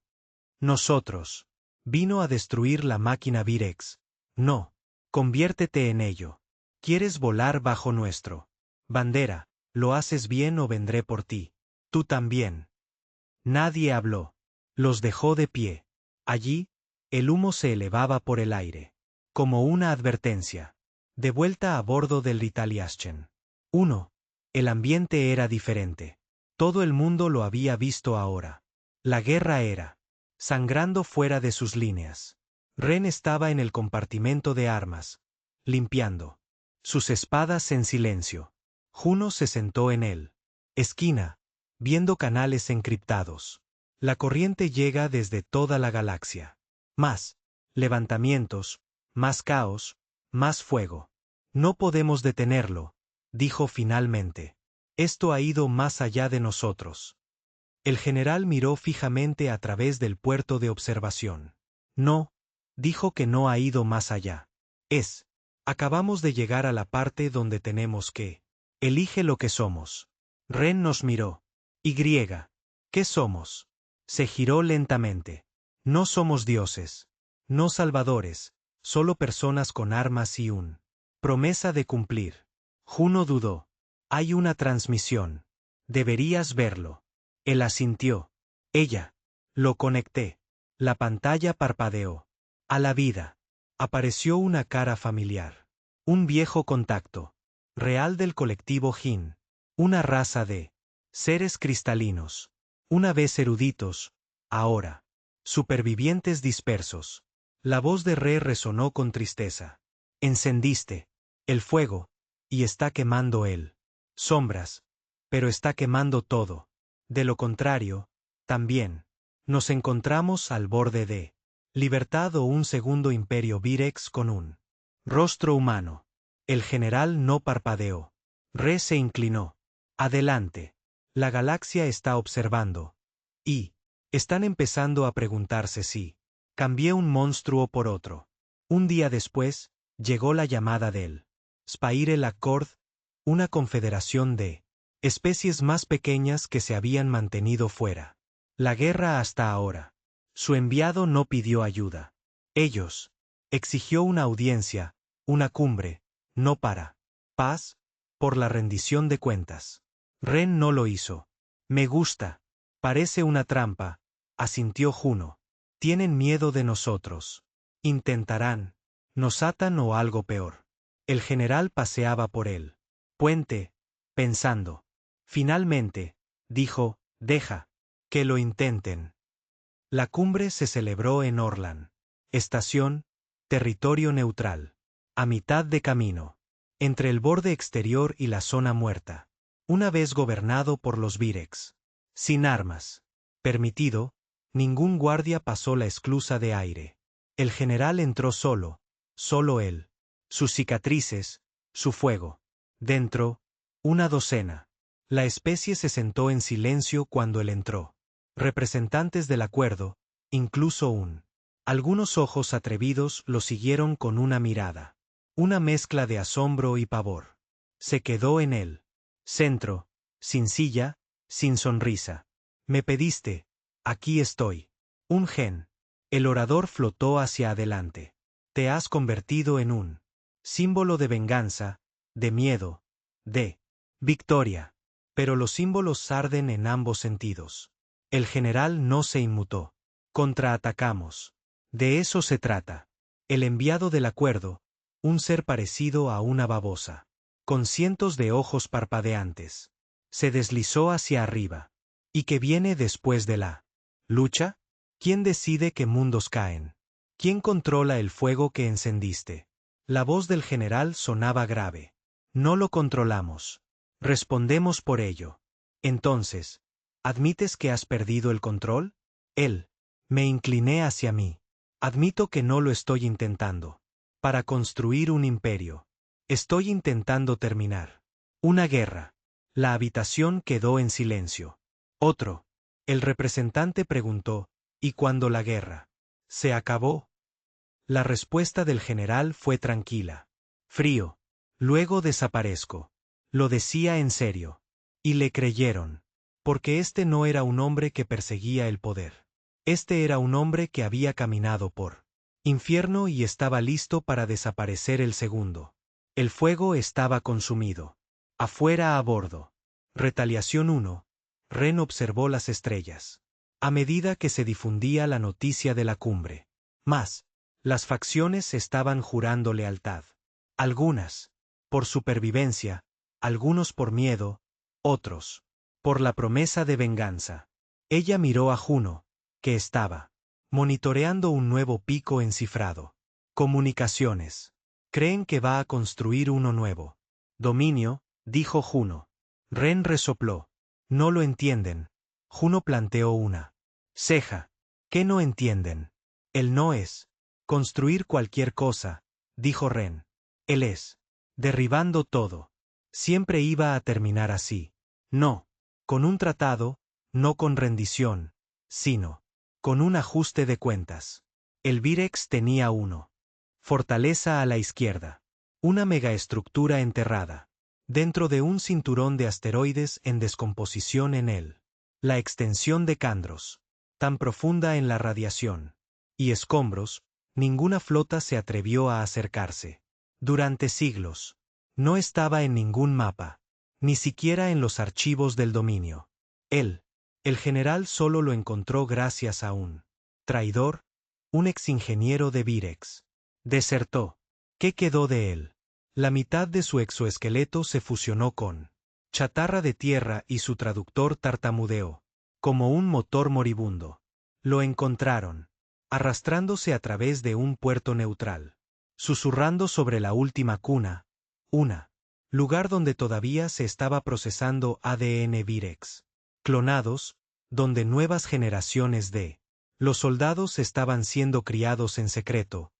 Nosotros. Vino a destruir la máquina Virex. No. Conviértete en ello. ¿Quieres volar bajo nuestro bandera? ¿Lo haces bien o vendré por ti? Tú también. Nadie habló. Los dejó de pie. Allí, el humo se elevaba por el aire. Como una advertencia. De vuelta a bordo del Italiaschen. 1. El ambiente era diferente. Todo el mundo lo había visto ahora. La guerra era sangrando fuera de sus líneas. Ren estaba en el compartimento de armas, limpiando sus espadas en silencio. Juno se sentó en él. Esquina, viendo canales encriptados. La corriente llega desde toda la galaxia. Más levantamientos, más caos, más fuego. No podemos detenerlo, dijo finalmente. Esto ha ido más allá de nosotros. El general miró fijamente a través del puerto de observación. No, dijo que no ha ido más allá. Acabamos de llegar a la parte donde tenemos que. Elige lo que somos. Ren nos miró. Y, ¿qué somos? Se giró lentamente. No somos dioses. No salvadores, solo personas con armas y un promesa de cumplir. Juno dudó. Hay una transmisión. Deberías verlo. Él asintió. Ella. Lo conecté. La pantalla parpadeó. A la vida. Apareció una cara familiar. Un viejo contacto. Real del colectivo Jin. Una raza de seres cristalinos. Una vez eruditos, ahora supervivientes dispersos. La voz de Re resonó con tristeza. Encendiste el fuego, y está quemando él. Sombras, pero está quemando todo. De lo contrario, también, nos encontramos al borde de libertad o un segundo imperio Virex con un rostro humano. El general no parpadeó. Re se inclinó. Adelante. La galaxia está observando. Y están empezando a preguntarse si cambié un monstruo por otro. Un día después, llegó la llamada del Spirel Accord, una confederación de especies más pequeñas que se habían mantenido fuera. La guerra hasta ahora. Su enviado no pidió ayuda. Ellos. Exigió una audiencia, una cumbre, no para paz, por la rendición de cuentas. Ren no lo hizo. Me gusta. Parece una trampa, asintió Juno. Tienen miedo de nosotros. Intentarán. Nos atan o algo peor. El general paseaba por el puente, pensando. Finalmente, dijo, deja que lo intenten. La cumbre se celebró en Orlan. Estación, territorio neutral. A mitad de camino. Entre el borde exterior y la zona muerta. Una vez gobernado por los Virex. Sin armas. Permitido, ningún guardia pasó la esclusa de aire. El general entró solo él. Sus cicatrices, su fuego. Dentro, una docena. La especie se sentó en silencio cuando él entró. Representantes del acuerdo, incluso algunos ojos atrevidos lo siguieron con una mirada. Una mezcla de asombro y pavor. Se quedó en él. Centro, sin silla, sin sonrisa. Me pediste, aquí estoy. Un gen. El orador flotó hacia adelante. Te has convertido en un símbolo de venganza, de miedo, de victoria. Pero los símbolos arden en ambos sentidos. El general no se inmutó. Contraatacamos. De eso se trata. El enviado del acuerdo, un ser parecido a una babosa, con cientos de ojos parpadeantes, se deslizó hacia arriba. ¿Y qué viene después de la lucha? ¿Quién decide qué mundos caen? ¿Quién controla el fuego que encendiste? La voz del general sonaba grave. No lo controlamos. Respondemos por ello. Entonces, ¿admites que has perdido el control? Él. Me incliné hacia mí. Admito que no lo estoy intentando. Para construir un imperio. Estoy intentando terminar una guerra. La habitación quedó en silencio. Otro. El representante preguntó, ¿y cuándo la guerra se acabó? La respuesta del general fue tranquila. Frío. Luego desaparezco. Lo decía en serio. Y le creyeron. Porque este no era un hombre que perseguía el poder. Este era un hombre que había caminado por infierno y estaba listo para desaparecer el segundo. El fuego estaba consumido. Afuera a bordo. Retaliación 1. Ren observó las estrellas. A medida que se difundía la noticia de la cumbre. Más. Las facciones estaban jurando lealtad. Algunas, por supervivencia, algunos por miedo, otros, por la promesa de venganza. Ella miró a Juno, que estaba monitoreando un nuevo pico encifrado. Comunicaciones. Creen que va a construir uno nuevo. Dominio, dijo Juno. Ren resopló. No lo entienden. Juno planteó una ceja. ¿Qué no entienden? Él no es construir cualquier cosa, dijo Ren. Él es derribando todo. Siempre iba a terminar así. No, con un tratado, no con rendición, sino con un ajuste de cuentas. El Virex tenía uno. Fortaleza a la izquierda. Una megaestructura enterrada. Dentro de un cinturón de asteroides en descomposición en él. La extensión de Candros. Tan profunda en la radiación. Y escombros, ninguna flota se atrevió a acercarse. Durante siglos. No estaba en ningún mapa. Ni siquiera en los archivos del dominio. Él, el general, solo lo encontró gracias a un traidor, un exingeniero de Virex. Desertó. ¿Qué quedó de él? La mitad de su exoesqueleto se fusionó con chatarra de tierra y su traductor tartamudeó, como un motor moribundo. Lo encontraron, arrastrándose a través de un puerto neutral, susurrando sobre la última cuna, lugar donde todavía se estaba procesando ADN Virex. Clonados, donde nuevas generaciones de los soldados estaban siendo criados en secreto.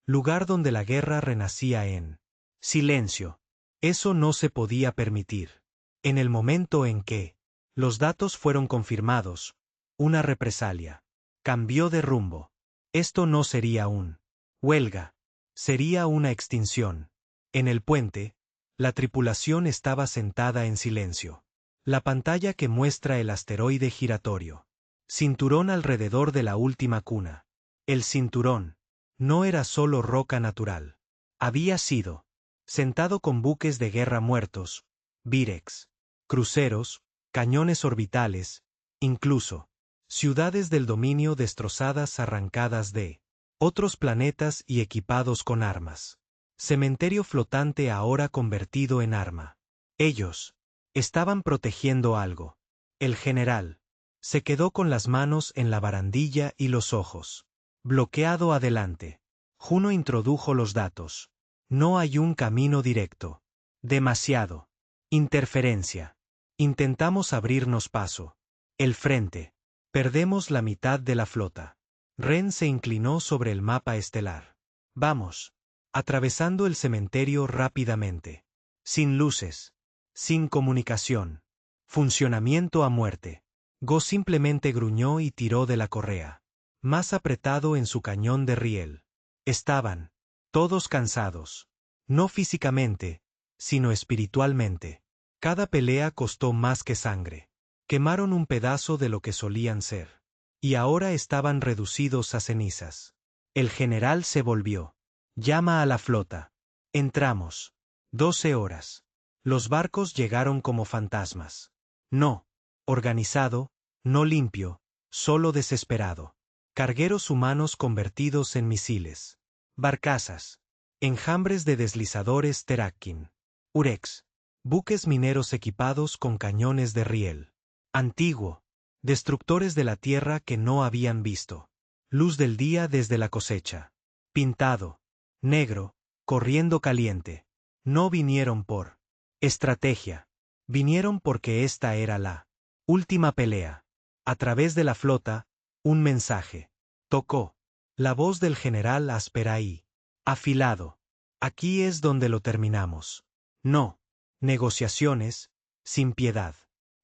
Lugar donde la guerra renacía en silencio. Eso no se podía permitir. En el momento en que los datos fueron confirmados, una represalia cambió de rumbo. Esto no sería un huelga, sería una extinción. En el puente, la tripulación estaba sentada en silencio. La pantalla que muestra el asteroide giratorio. Cinturón alrededor de la última cuna. El cinturón no era solo roca natural. Había sido sentado con buques de guerra muertos, Virex, cruceros, cañones orbitales, incluso ciudades del dominio destrozadas arrancadas de otros planetas y equipados con armas. Cementerio flotante ahora convertido en arma. Ellos estaban protegiendo algo. El general se quedó con las manos en la barandilla y los ojos bloqueado adelante. Juno introdujo los datos. No hay un camino directo. Demasiado. Interferencia. Intentamos abrirnos paso. El frente. Perdemos la mitad de la flota. Ren se inclinó sobre el mapa estelar. Vamos. Atravesando el cementerio rápidamente. Sin luces. Sin comunicación. Funcionamiento a muerte. Go simplemente gruñó y tiró de la correa. Más apretado en su cañón de riel. Estaban todos cansados. No físicamente, sino espiritualmente. Cada pelea costó más que sangre. Quemaron un pedazo de lo que solían ser. Y ahora estaban reducidos a cenizas. El general se volvió. Llama a la flota. Entramos. 12 horas. Los barcos llegaron como fantasmas. No organizado, no limpio, solo desesperado. Cargueros humanos convertidos en misiles. Barcazas. Enjambres de deslizadores Terakkin. Urex. Buques mineros equipados con cañones de riel. Antiguo. Destructores de la tierra que no habían visto. Luz del día desde la cosecha. Pintado. Negro. Corriendo caliente. No vinieron por estrategia. Vinieron porque esta era la última pelea. A través de la flota, un mensaje. Tocó. La voz del general áspera y afilado. Aquí es donde lo terminamos. No. Negociaciones, sin piedad.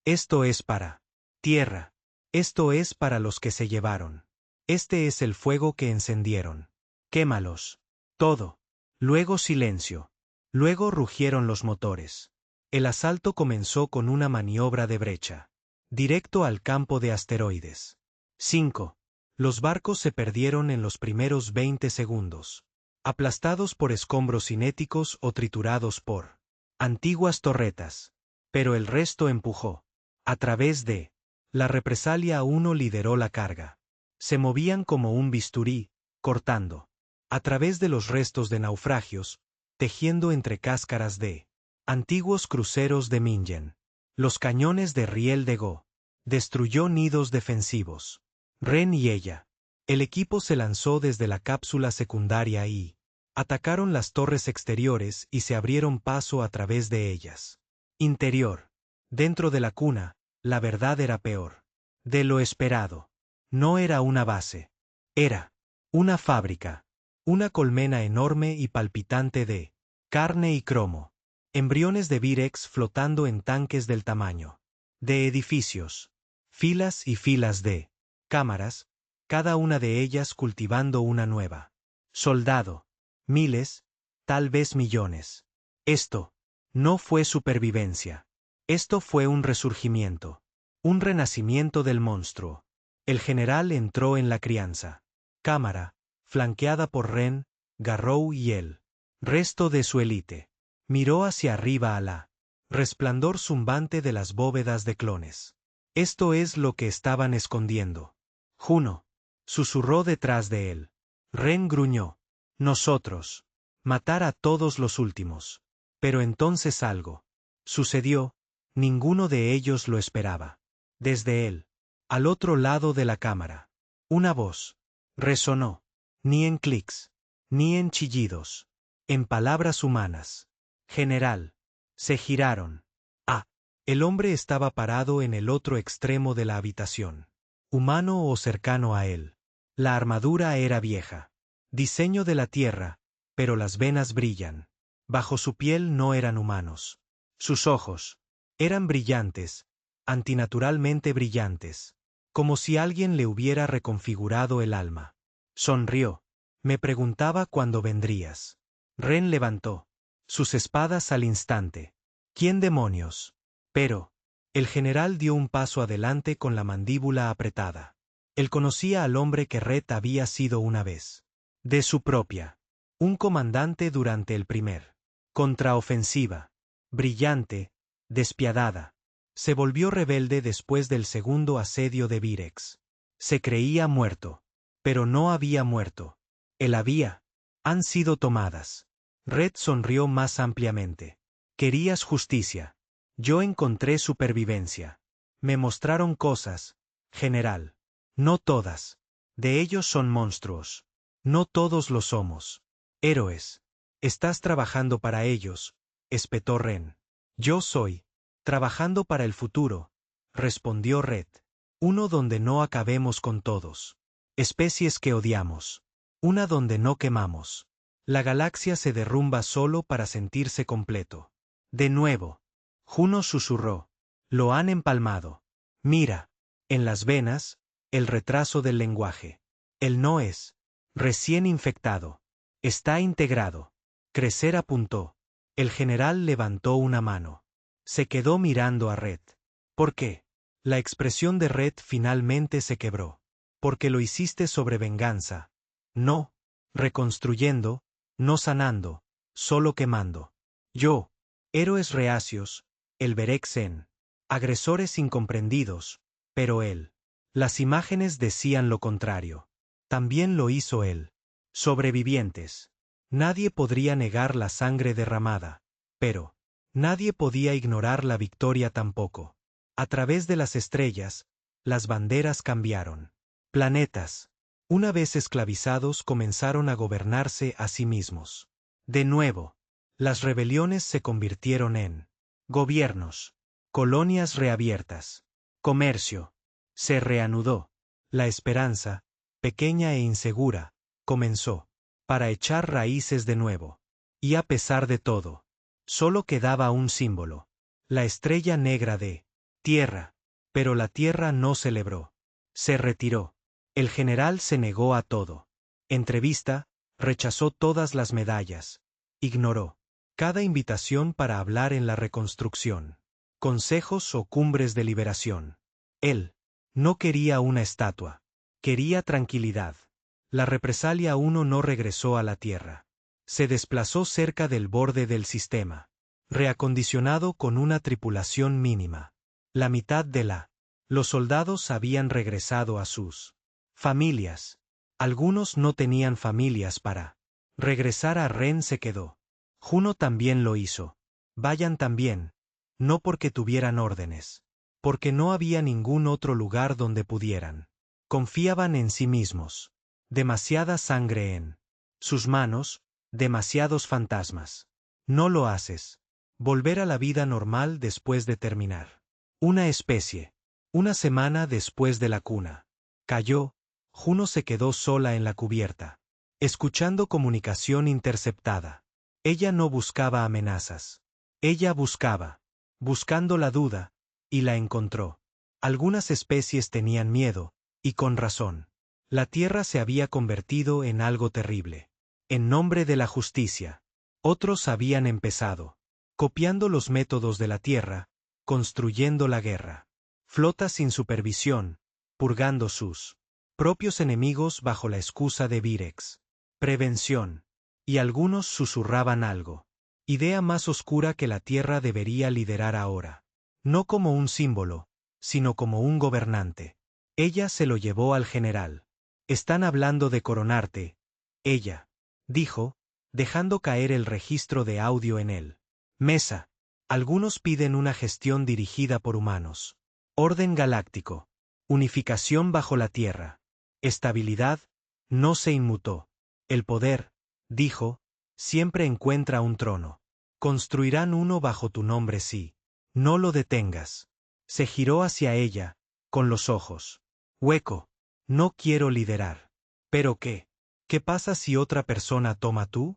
Esto es para tierra. Esto es para los que se llevaron. Este es el fuego que encendieron. Quémalos. Todo. Luego silencio. Luego rugieron los motores. El asalto comenzó con una maniobra de brecha. Directo al campo de asteroides. 5. Los barcos se perdieron en los primeros 20 segundos. Aplastados por escombros cinéticos o triturados por antiguas torretas. Pero el resto empujó. A través de la represalia uno lideró la carga. Se movían como un bisturí, cortando. A través de los restos de naufragios, tejiendo entre cáscaras de antiguos cruceros de Mingen. Los cañones de riel de Go Destruyó nidos defensivos. Ren y ella. El equipo se lanzó desde la cápsula secundaria y atacaron las torres exteriores y se abrieron paso a través de ellas. Interior. Dentro de la cuna, la verdad era peor. De lo esperado. No era una base. Era una fábrica. Una colmena enorme y palpitante de carne y cromo. Embriones de Virex flotando en tanques del tamaño de edificios. Filas y filas de cámaras, cada una de ellas cultivando una nueva. Soldado. Miles, tal vez millones. Esto no fue supervivencia. Esto fue un resurgimiento. Un renacimiento del monstruo. El general entró en la crianza. Cámara, flanqueada por Ren, Garrow y el resto de su élite. Miró hacia arriba a la resplandor zumbante de las bóvedas de clones. Esto es lo que estaban escondiendo. Juno susurró detrás de él. Ren gruñó. Nosotros. Matar a todos los últimos. Pero entonces algo sucedió. Ninguno de ellos lo esperaba. Desde él, al otro lado de la cámara, una voz resonó. Ni en clics, ni en chillidos. En palabras humanas. General. Se giraron. Ah. El hombre estaba parado en el otro extremo de la habitación. Humano o cercano a él. La armadura era vieja. Diseño de la tierra, pero las venas brillan. Bajo su piel no eran humanos. Sus ojos eran brillantes, antinaturalmente brillantes, como si alguien le hubiera reconfigurado el alma. Sonrió. Me preguntaba cuándo vendrías. Ren levantó sus espadas al instante. ¿Quién demonios? Pero el general dio un paso adelante con la mandíbula apretada. Él conocía al hombre que Red había sido una vez. De su propia. Un comandante durante el primer contraofensiva. Brillante, despiadada. Se volvió rebelde después del segundo asedio de Virex. Se creía muerto. Pero no había muerto. Él había. Han sido tomadas. Red sonrió más ampliamente. Querías justicia. Yo encontré supervivencia. Me mostraron cosas, general. No todas. De ellos son monstruos. No todos lo somos. Héroes. Estás trabajando para ellos, espetó Ren. Yo soy. Trabajando para el futuro, respondió Red. Uno donde no acabemos con todos. Especies que odiamos. Una donde no quemamos. La galaxia se derrumba solo para sentirse completo. De nuevo. Juno susurró. Lo han empalmado. Mira. En las venas, el retraso del lenguaje. El no es. Recién infectado. Está integrado. Crecer apuntó. El general levantó una mano. Se quedó mirando a Red. ¿Por qué? La expresión de Red finalmente se quebró. Porque lo hiciste sobre venganza. No. Reconstruyendo, no sanando, solo quemando. Yo. Héroes reacios, el Berexen. Agresores incomprendidos, pero él. Las imágenes decían lo contrario. También lo hizo él. Sobrevivientes. Nadie podría negar la sangre derramada. Pero nadie podía ignorar la victoria tampoco. A través de las estrellas, las banderas cambiaron. Planetas, una vez esclavizados, comenzaron a gobernarse a sí mismos. De nuevo, las rebeliones se convirtieron en gobiernos, colonias reabiertas, comercio. Se reanudó. La esperanza, pequeña e insegura, comenzó, para echar raíces de nuevo. Y a pesar de todo, solo quedaba un símbolo. La estrella negra de tierra. Pero la tierra no celebró. Se retiró. El general se negó a todo. Entrevista, rechazó todas las medallas. Ignoró cada invitación para hablar en la reconstrucción. Consejos o cumbres de liberación. Él no quería una estatua. Quería tranquilidad. La represalia 1 no regresó a la tierra. Se desplazó cerca del borde del sistema. Reacondicionado con una tripulación mínima. La mitad de los soldados habían regresado a sus familias. Algunos no tenían familias para regresar. A Ren se quedó. Juno también lo hizo. Vayan también. No porque tuvieran órdenes. porque no había ningún otro lugar donde pudieran. Confiaban en sí mismos. Demasiada sangre en sus manos, demasiados fantasmas. No lo haces. Volver a la vida normal después de terminar. Una especie. Una semana después de la cuna. Cayó. Juno se quedó sola en la cubierta, escuchando comunicación interceptada. Ella no buscaba amenazas. Ella buscando la duda, y la encontró. Algunas especies tenían miedo, y con razón. La Tierra se había convertido en algo terrible. En nombre de la justicia. Otros habían empezado, copiando los métodos de la Tierra, construyendo la guerra. Flotas sin supervisión, purgando sus propios enemigos bajo la excusa de Virex. Prevención. Y algunos susurraban algo. Idea más oscura que la Tierra debería liderar ahora. No como un símbolo, sino como un gobernante. Ella se lo llevó al general. Están hablando de coronarte. Ella dijo, dejando caer el registro de audio en él. Mesa. Algunos piden una gestión dirigida por humanos. Orden galáctico. Unificación bajo la Tierra. Estabilidad. No se inmutó. El poder, dijo, siempre encuentra un trono. Construirán uno bajo tu nombre sí. No lo detengas. Se giró hacia ella, con los ojos. Hueco. No quiero liderar. ¿Pero qué? ¿Qué pasa si otra persona toma tu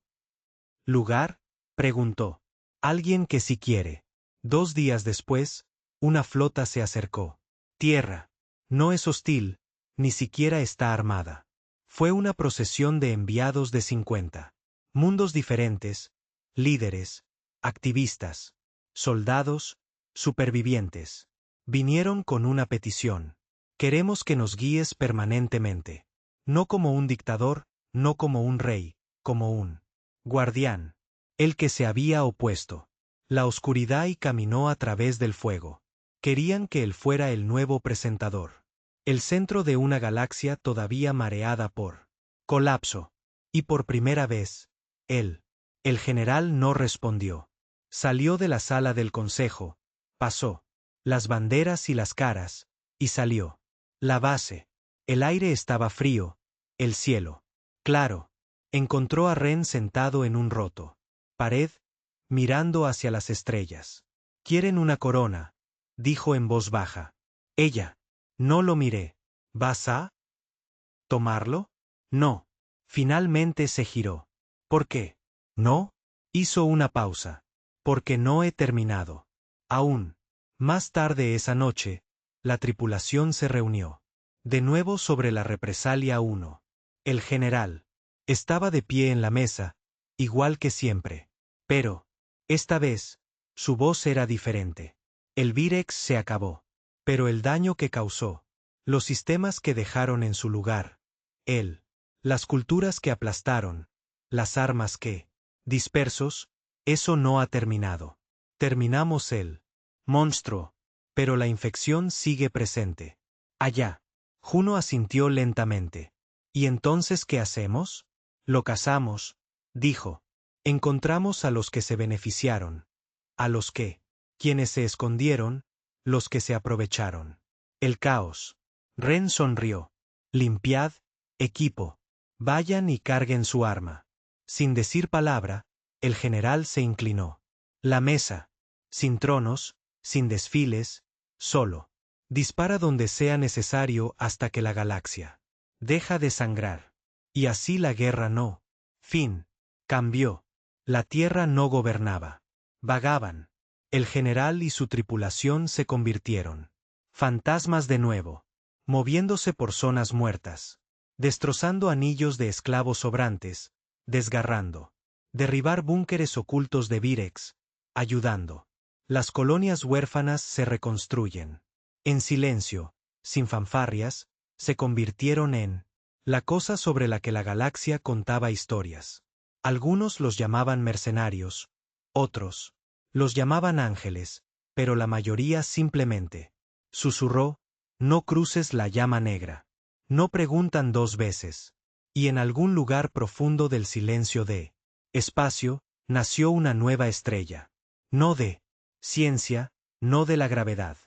lugar? Preguntó. Alguien que sí quiere. 2 días después, una flota se acercó. Tierra. No es hostil, ni siquiera está armada. Fue una procesión de enviados de 50 mundos diferentes, líderes, activistas, soldados, supervivientes. Vinieron con una petición. Queremos que nos guíes permanentemente. No como un dictador, no como un rey, como un guardián. El que se había opuesto la oscuridad y caminó a través del fuego. Querían que él fuera el nuevo presentador. El centro de una galaxia todavía mareada por colapso. Y por primera vez, él, el general, no respondió. Salió de la sala del consejo, pasó las banderas y las caras, y salió. La base. El aire estaba frío, el cielo claro. Encontró a Ren sentado en un roto pared, mirando hacia las estrellas. «Quieren una corona», dijo en voz baja. Ella. «No lo miré. ¿Vas a tomarlo?» «No». Finalmente se giró. «¿Por qué?» «No». Hizo una pausa. «Porque no he terminado. Aún». Más tarde esa noche, la tripulación se reunió. De nuevo sobre la represalia 1. El general estaba de pie en la mesa, igual que siempre. Pero, esta vez, su voz era diferente. El Virex se acabó. Pero el daño que causó, los sistemas que dejaron en su lugar, él, las culturas que aplastaron, las armas que, dispersos, eso no ha terminado. Terminamos el monstruo, pero la infección sigue presente. Allá. Juno asintió lentamente. ¿Y entonces qué hacemos? Lo cazamos, dijo. Encontramos a los que se beneficiaron. A los que, quienes se escondieron, los que se aprovecharon. El caos. Ren sonrió. Limpiad, equipo. Vayan y carguen su arma. Sin decir palabra, el general se inclinó. La mesa. Sin tronos, sin desfiles, solo. Dispara donde sea necesario hasta que la galaxia deja de sangrar. Y así la guerra no. Fin. Cambió. La Tierra no gobernaba. Vagaban. El general y su tripulación se convirtieron fantasmas de nuevo, moviéndose por zonas muertas, destrozando anillos de esclavos sobrantes, desgarrando, derribar búnkeres ocultos de Virex, ayudando. Las colonias huérfanas se reconstruyen. En silencio, sin fanfarrias, se convirtieron en la cosa sobre la que la galaxia contaba historias. Algunos los llamaban mercenarios, otros los llamaban ángeles, pero la mayoría simplemente susurró, no cruces la llama negra. No preguntan 2 veces. Y en algún lugar profundo del silencio de espacio, nació una nueva estrella. No de ciencia, no de la gravedad.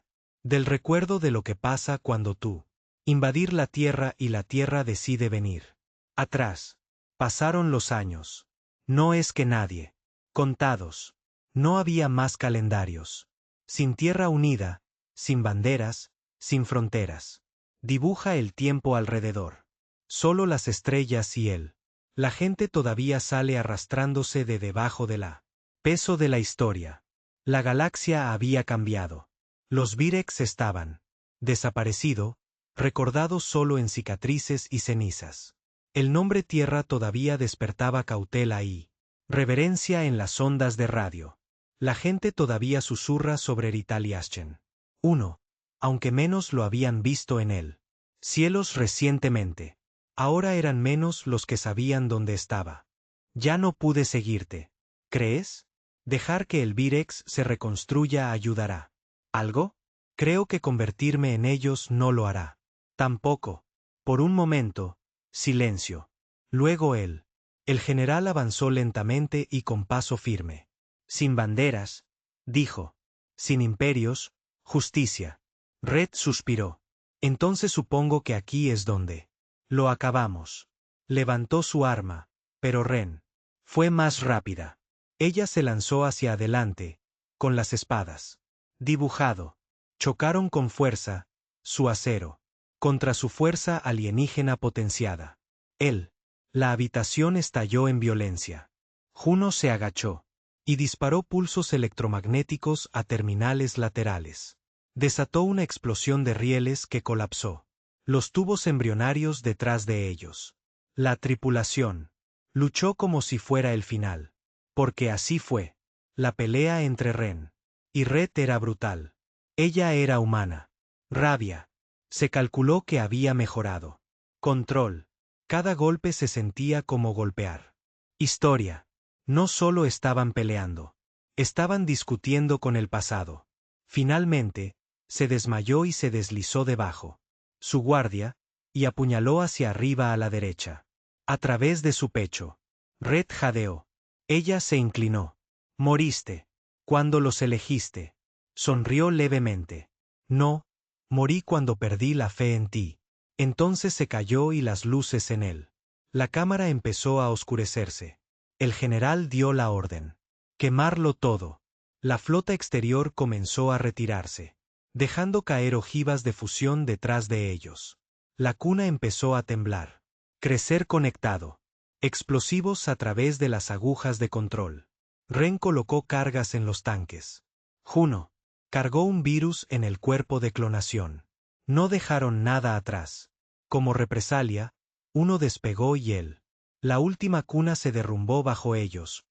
Del recuerdo de lo que pasa cuando tú invadir la Tierra y la Tierra decide venir. Atrás. Pasaron los años. No es que nadie. Contados. No había más calendarios. Sin tierra unida, sin banderas, sin fronteras. Dibuja el tiempo alrededor. Solo las estrellas y él. La gente todavía sale arrastrándose de debajo de la peso de la historia. La galaxia había cambiado. Los Virex estaban desaparecido, recordados solo en cicatrices y cenizas. El nombre Tierra todavía despertaba cautela y reverencia en las ondas de radio. La gente todavía susurra sobre Ritaliaschen. 1. Aunque menos lo habían visto en él. Cielos recientemente. Ahora eran menos los que sabían dónde estaba. Ya no pude seguirte. ¿Crees? Dejar que el Virex se reconstruya ayudará. ¿Algo? Creo que convertirme en ellos no lo hará. Tampoco. Por un momento, silencio. Luego él. El general avanzó lentamente y con paso firme. Sin banderas, dijo. Sin imperios, justicia. Red suspiró. Entonces supongo que aquí es donde lo acabamos. Levantó su arma, pero Ren fue más rápida. Ella se lanzó hacia adelante, con las espadas. Dibujado. Chocaron con fuerza, su acero, contra su fuerza alienígena potenciada. Él. La habitación estalló en violencia. Juno se agachó y disparó pulsos electromagnéticos a terminales laterales. Desató una explosión de rieles que colapsó los tubos embrionarios detrás de ellos. La tripulación luchó como si fuera el final. Porque así fue. La pelea entre Ren y Red era brutal. Ella era humana. Rabia. Se calculó que había mejorado. Control. Cada golpe se sentía como golpear. Historia. No solo estaban peleando. Estaban discutiendo con el pasado. Finalmente, se desmayó y se deslizó debajo su guardia, y apuñaló hacia arriba a la derecha. A través de su pecho. Red jadeó. Ella se inclinó. Moriste. Cuando los elegiste. Sonrió levemente. No, morí cuando perdí la fe en ti. Entonces se cayó y las luces en él. La cámara empezó a oscurecerse. El general dio la orden. Quemarlo todo. La flota exterior comenzó a retirarse, dejando caer ojivas de fusión detrás de ellos. La cuna empezó a temblar. Crecer conectado. Explosivos a través de las agujas de control. Ren colocó cargas en los tanques. Juno cargó un virus en el cuerpo de clonación. No dejaron nada atrás. Como represalia, uno despegó y él. La última cuna se derrumbó bajo ellos.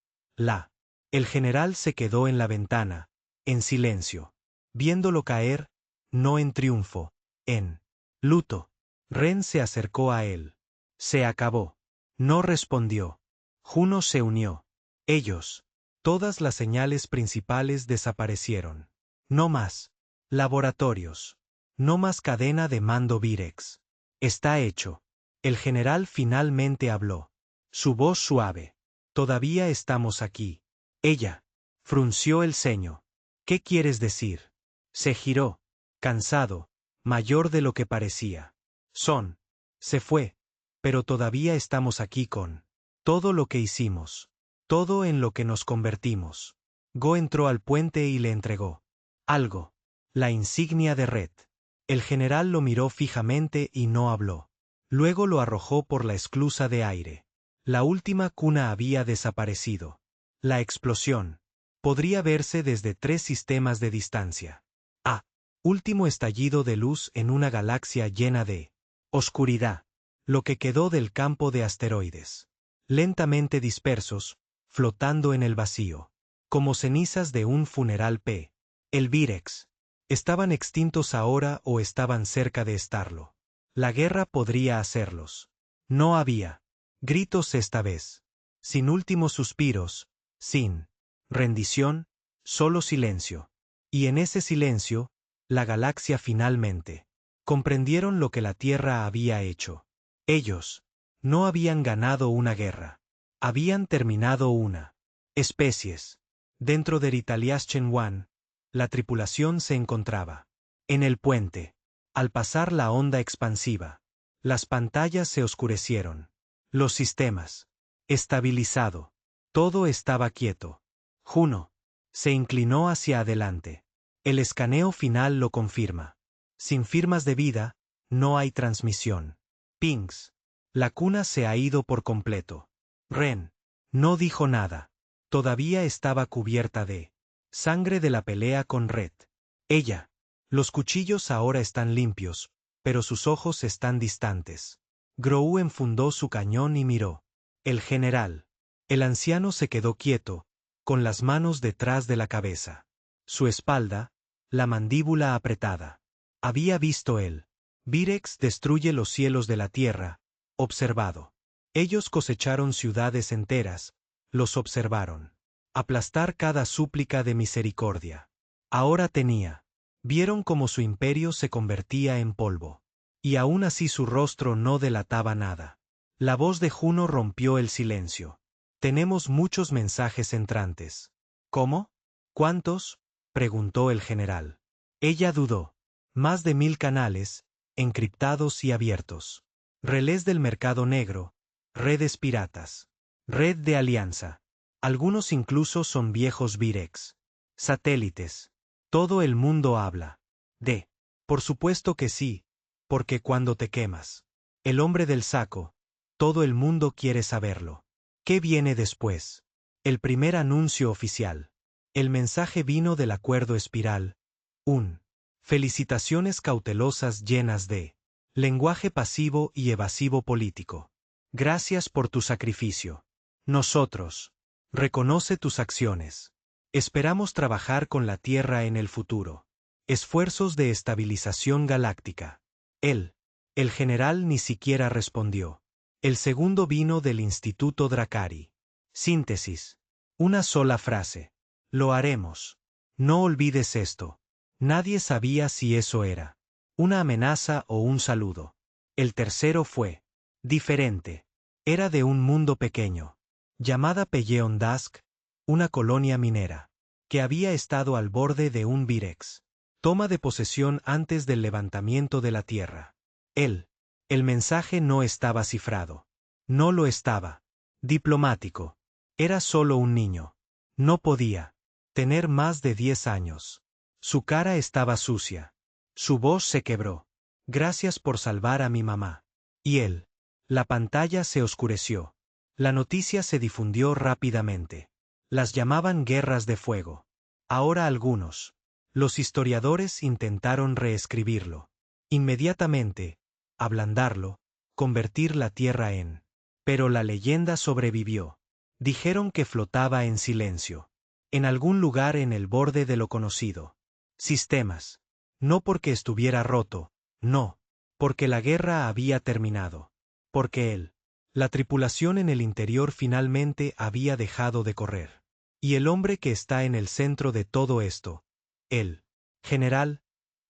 El general se quedó en la ventana, en silencio. Viéndolo caer, no en triunfo, en luto. Ren se acercó a él. Se acabó. No respondió. Juno se unió. Ellos. Todas las señales principales desaparecieron. No más laboratorios. No más cadena de mando Virex. Está hecho. El general finalmente habló. Su voz suave. Todavía estamos aquí. Ella frunció el ceño. ¿Qué quieres decir? Se giró, cansado, mayor de lo que parecía. Se fue, pero todavía estamos aquí con todo lo que hicimos, todo en lo que nos convertimos. Go entró al puente y le entregó algo, la insignia de Red. El general lo miró fijamente y no habló. Luego lo arrojó por la esclusa de aire. La última cuna había desaparecido. La explosión podría verse desde 3 sistemas de distancia. Último estallido de luz en una galaxia llena de oscuridad. Lo que quedó del campo de asteroides. Lentamente dispersos, flotando en el vacío. Como cenizas de un funeral P. El Virex. Estaban extintos ahora o estaban cerca de estarlo. La guerra podría hacerlos. No había gritos esta vez. Sin últimos suspiros. Sin rendición. Solo silencio. Y en ese silencio, la galaxia finalmente comprendieron lo que la Tierra había hecho. Ellos no habían ganado una guerra. Habían terminado una especies. Dentro de Ritaliaschen One, la tripulación se encontraba En el puente. Al pasar la onda expansiva. Las pantallas se oscurecieron. Los sistemas. Estabilizado. Todo estaba quieto. Juno. Se inclinó hacia adelante. El escaneo final lo confirma. Sin firmas de vida, no hay transmisión. Pings. La cuna se ha ido por completo. Ren. No dijo nada. Todavía estaba cubierta de sangre de la pelea con Red. Ella. Los cuchillos ahora están limpios, pero sus ojos están distantes. Grow enfundó su cañón y miró. El general. El anciano se quedó quieto, con las manos detrás de la cabeza. Su espalda, la mandíbula apretada. Había visto él. Virex destruye los cielos de la tierra. Observado. Ellos cosecharon ciudades enteras. Los observaron. Aplastar cada súplica de misericordia. Ahora tenía. Vieron cómo su imperio se convertía en polvo. Y aún así su rostro no delataba nada. La voz de Juno rompió el silencio. Tenemos muchos mensajes entrantes. ¿Cómo? ¿Cuántos? Preguntó el general. Ella dudó. Más de 1000 canales, encriptados y abiertos. Relés del mercado negro, redes piratas, red de alianza. Algunos incluso son viejos Virex. Satélites. Todo el mundo habla. Por supuesto que sí, porque cuando te quemas. El hombre del saco. Todo el mundo quiere saberlo. ¿Qué viene después? El primer anuncio oficial. El mensaje vino del acuerdo espiral. Felicitaciones cautelosas llenas de lenguaje pasivo y evasivo político. Gracias por tu sacrificio. Nosotros. Reconoce tus acciones. Esperamos trabajar con la Tierra en el futuro. Esfuerzos de estabilización galáctica. El general ni siquiera respondió. El segundo vino del Instituto Dracari. Síntesis. Una sola frase. Lo haremos. No olvides esto. Nadie sabía si eso era una amenaza o un saludo. El tercero fue diferente. Era de un mundo pequeño, llamada Pelleon Dusk, una colonia minera, que había estado al borde de un Virex. Toma de posesión antes del levantamiento de la Tierra. El mensaje no estaba cifrado. No lo estaba. Diplomático. Era solo un niño. No podía tener más de 10 años. Su cara estaba sucia. Su voz se quebró. Gracias por salvar a mi mamá. Y él. La pantalla se oscureció. La noticia se difundió rápidamente. Las llamaban guerras de fuego. Ahora algunos. Los historiadores intentaron reescribirlo. Inmediatamente. Ablandarlo. Convertir la tierra en. Pero la leyenda sobrevivió. Dijeron que flotaba en silencio. En algún lugar en el borde de lo conocido. Sistemas. No porque estuviera roto, no. Porque la guerra había terminado. Porque la tripulación en el interior finalmente había dejado de correr. Y el hombre que está en el centro de todo esto, el general,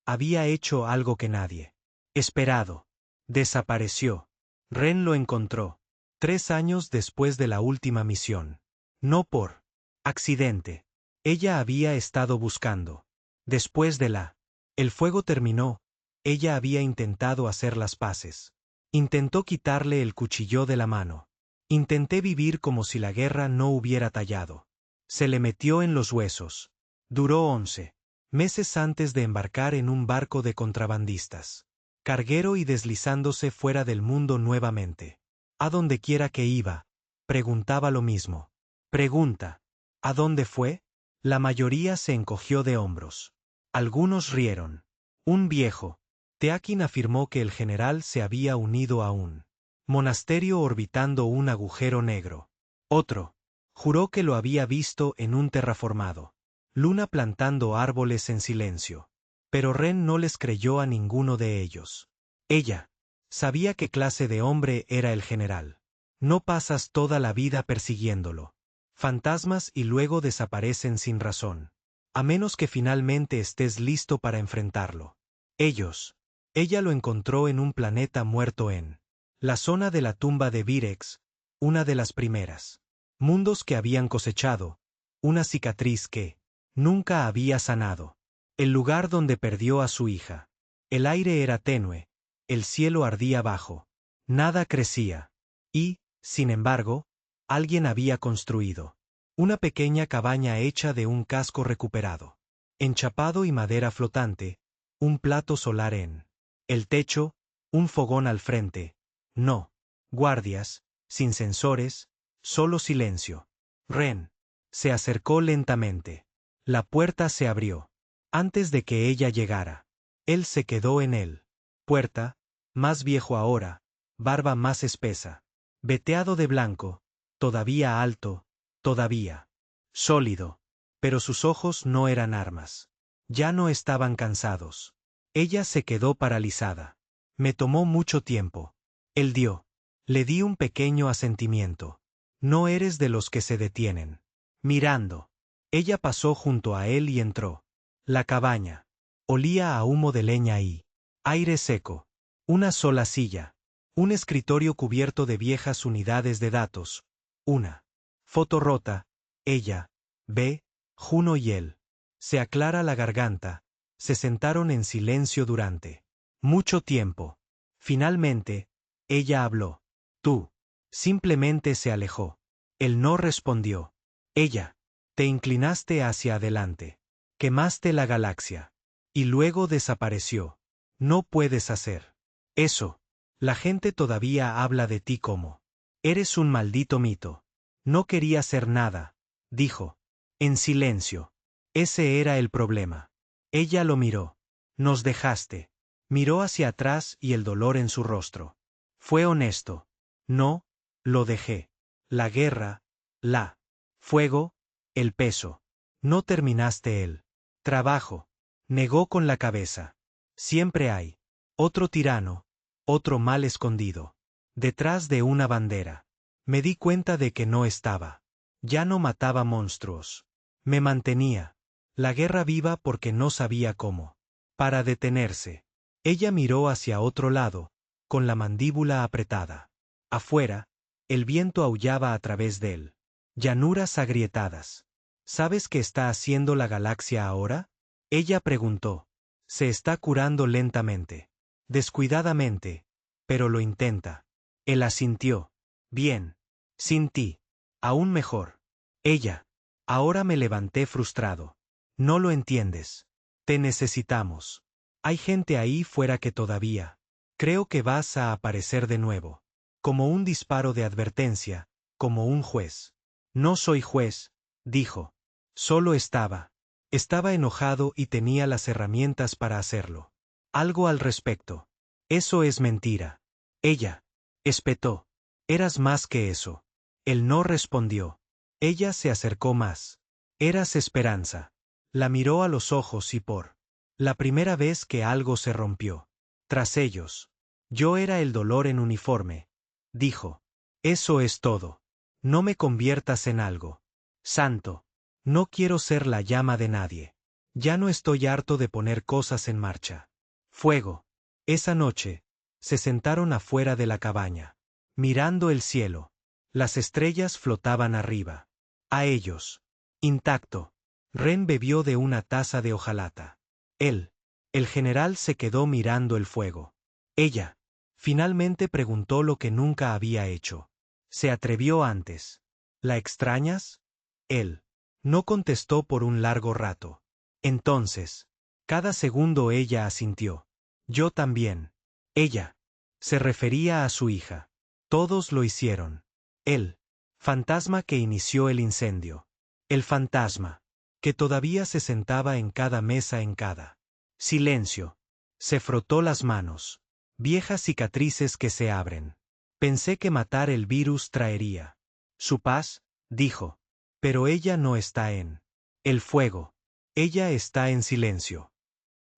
había hecho algo que nadie esperado. Desapareció. Ren lo encontró. 3 años después de la última misión. No por accidente. Ella había estado buscando. Después de el fuego terminó, ella había intentado hacer las paces. Intentó quitarle el cuchillo de la mano. Intenté vivir como si la guerra no hubiera tallado. Se le metió en los huesos. Duró 11 meses antes de embarcar en un barco de contrabandistas. Carguero y deslizándose fuera del mundo nuevamente. A donde quiera que iba, preguntaba lo mismo. Pregunta. ¿A dónde fue? La mayoría se encogió de hombros. Algunos rieron. Un viejo, Teakin, afirmó que el general se había unido a un monasterio orbitando un agujero negro. Otro, juró que lo había visto en un terraformado. Luna plantando árboles en silencio. Pero Ren no les creyó a ninguno de ellos. Ella sabía qué clase de hombre era el general. No pasas toda la vida persiguiéndolo. Fantasmas y luego desaparecen sin razón. A menos que finalmente estés listo para enfrentarlo. Ella lo encontró en un planeta muerto en la zona de la tumba de Virex, una de las primeras mundos que habían cosechado, una cicatriz que nunca había sanado. El lugar donde perdió a su hija. El aire era tenue, el cielo ardía bajo. Nada crecía. Y, sin embargo, alguien había construido una pequeña cabaña hecha de un casco recuperado, enchapado y madera flotante, un plato solar en el techo, un fogón al frente. No guardias, sin sensores, solo silencio. Ren se acercó lentamente. La puerta se abrió. Antes de que ella llegara, él se quedó en él. Puerta, más viejo ahora, barba más espesa, veteado de blanco, todavía alto, todavía sólido. Pero sus ojos no eran armas. Ya no estaban cansados. Ella se quedó paralizada. Me tomó mucho tiempo. Él dio. Le di un pequeño asentimiento. No eres de los que se detienen. Mirando. Ella pasó junto a él y entró. La cabaña. Olía a humo de leña y aire seco. Una sola silla. Un escritorio cubierto de viejas unidades de datos. Una foto rota. Ella, B, Juno y él. Se aclara la garganta. Se sentaron en silencio durante mucho tiempo. Finalmente, ella habló. Tú. Simplemente se alejó. Él no respondió. Ella. Te inclinaste hacia adelante. Quemaste la galaxia. Y luego desapareció. No puedes hacer eso. La gente todavía habla de ti como eres un maldito mito. No quería hacer nada, dijo. En silencio. Ese era el problema. Ella lo miró. Nos dejaste. Miró hacia atrás y el dolor en su rostro. Fue honesto. No, lo dejé. La guerra, la fuego, el peso. No terminaste el trabajo. Negó con la cabeza. Siempre hay otro tirano, otro mal escondido, detrás de una bandera. Me di cuenta de que no estaba. Ya no mataba monstruos. Me mantenía la guerra viva porque no sabía cómo. Para detenerse. Ella miró hacia otro lado, con la mandíbula apretada. Afuera, el viento aullaba a través de él. Llanuras agrietadas. ¿Sabes qué está haciendo la galaxia ahora? Ella preguntó. Se está curando lentamente. Descuidadamente. Pero lo intenta. Él asintió. Bien. Sin ti. Aún mejor. Ella. Ahora me levanté frustrado. No lo entiendes. Te necesitamos. Hay gente ahí fuera que todavía. Creo que vas a aparecer de nuevo. Como un disparo de advertencia, como un juez. No soy juez, dijo. Solo estaba. Estaba enojado y tenía las herramientas para hacerlo. Algo al respecto. Eso es mentira. Ella. Espetó. Eras más que eso. Él no respondió. Ella se acercó más. Eras esperanza. La miró a los ojos y por la primera vez que algo se rompió. Tras ellos. Yo era el dolor en uniforme. Dijo. Eso es todo. No me conviertas en algo santo. No quiero ser la llama de nadie. Ya no estoy harto de poner cosas en marcha. Fuego. Esa noche, se sentaron afuera de la cabaña, mirando el cielo. Las estrellas flotaban arriba. A ellos. Intacto. Ren bebió de una taza de hojalata. Él. El general se quedó mirando el fuego. Ella. Finalmente preguntó lo que nunca había hecho. Se atrevió antes. ¿La extrañas? Él. No contestó por un largo rato. Entonces, cada segundo ella asintió. Yo también. Ella. Se refería a su hija. Todos lo hicieron. Él. Fantasma que inició el incendio. El fantasma. Que todavía se sentaba en cada mesa en cada silencio. Se frotó las manos. Viejas cicatrices que se abren. Pensé que matar el virus traería su paz, dijo. Pero ella no está en el fuego. Ella está en silencio.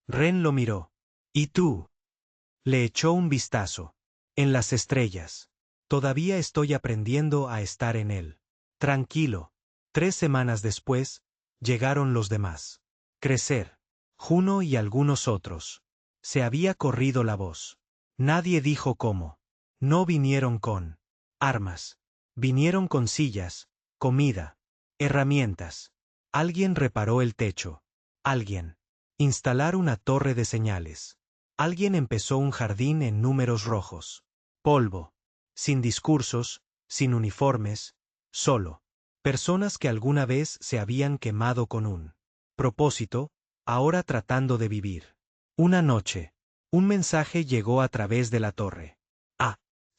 Ren lo miró. ¿Y tú? Le echó un vistazo. En las estrellas. Todavía estoy aprendiendo a estar en él. Tranquilo. 3 semanas después, llegaron los demás. Crecer. Juno y algunos otros. Se había corrido la voz. Nadie dijo cómo. No vinieron con armas. Vinieron con sillas, comida, herramientas. Alguien reparó el techo. Alguien Instalar una torre de señales. Alguien empezó un jardín en números rojos. Polvo. Sin discursos, sin uniformes, solo. Personas que alguna vez se habían quemado con un propósito, ahora tratando de vivir. Una noche, un mensaje llegó a través de la torre.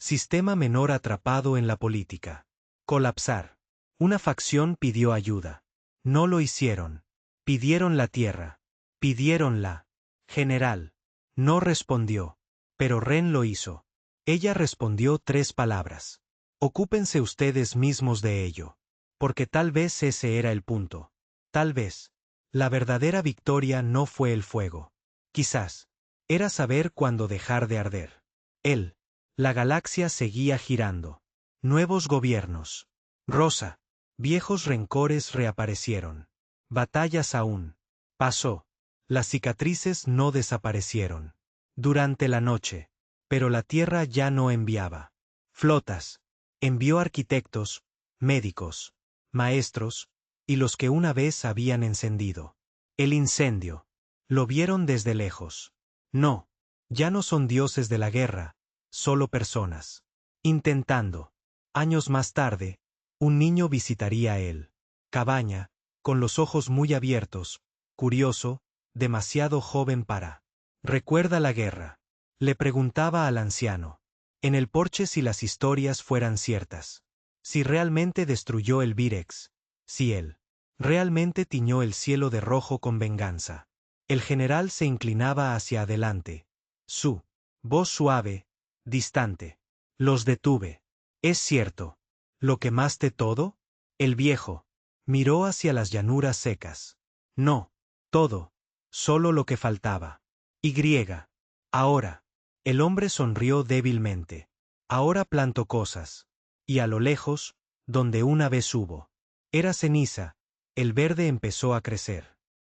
Sistema menor atrapado en la política. Colapsar. Una facción pidió ayuda. No lo hicieron. Pidieron la tierra. Pidieron la general. No respondió. Pero Ren lo hizo. Ella respondió 3 palabras. Ocúpense ustedes mismos de ello. Porque tal vez ese era el punto. Tal vez. La verdadera victoria no fue el fuego. Quizás. Era saber cuándo dejar de arder. Él. La galaxia seguía girando. Nuevos gobiernos. Rosa. Viejos rencores reaparecieron. Batallas aún. Pasó. Las cicatrices no desaparecieron. Durante la noche. Pero la Tierra ya no enviaba flotas. Envió arquitectos, médicos, maestros, y los que una vez habían encendido el incendio. Lo vieron desde lejos. No. Ya no son dioses de la guerra. Solo personas. Intentando. Años más tarde, un niño visitaría él. Cabaña, con los ojos muy abiertos, curioso, demasiado joven para. ¿Recuerda la guerra? Le preguntaba al anciano. En el porche si las historias fueran ciertas. Si realmente destruyó el Virex. Si él realmente tiñó el cielo de rojo con venganza. El general se inclinaba hacia adelante. Su voz suave, distante. Los detuve. ¿Es cierto? ¿Lo quemaste todo? El viejo miró hacia las llanuras secas. No, todo. Solo lo que faltaba. Y. Ahora. El hombre sonrió débilmente. Ahora planto cosas. Y a lo lejos, donde una vez hubo. Era ceniza. El verde empezó a crecer.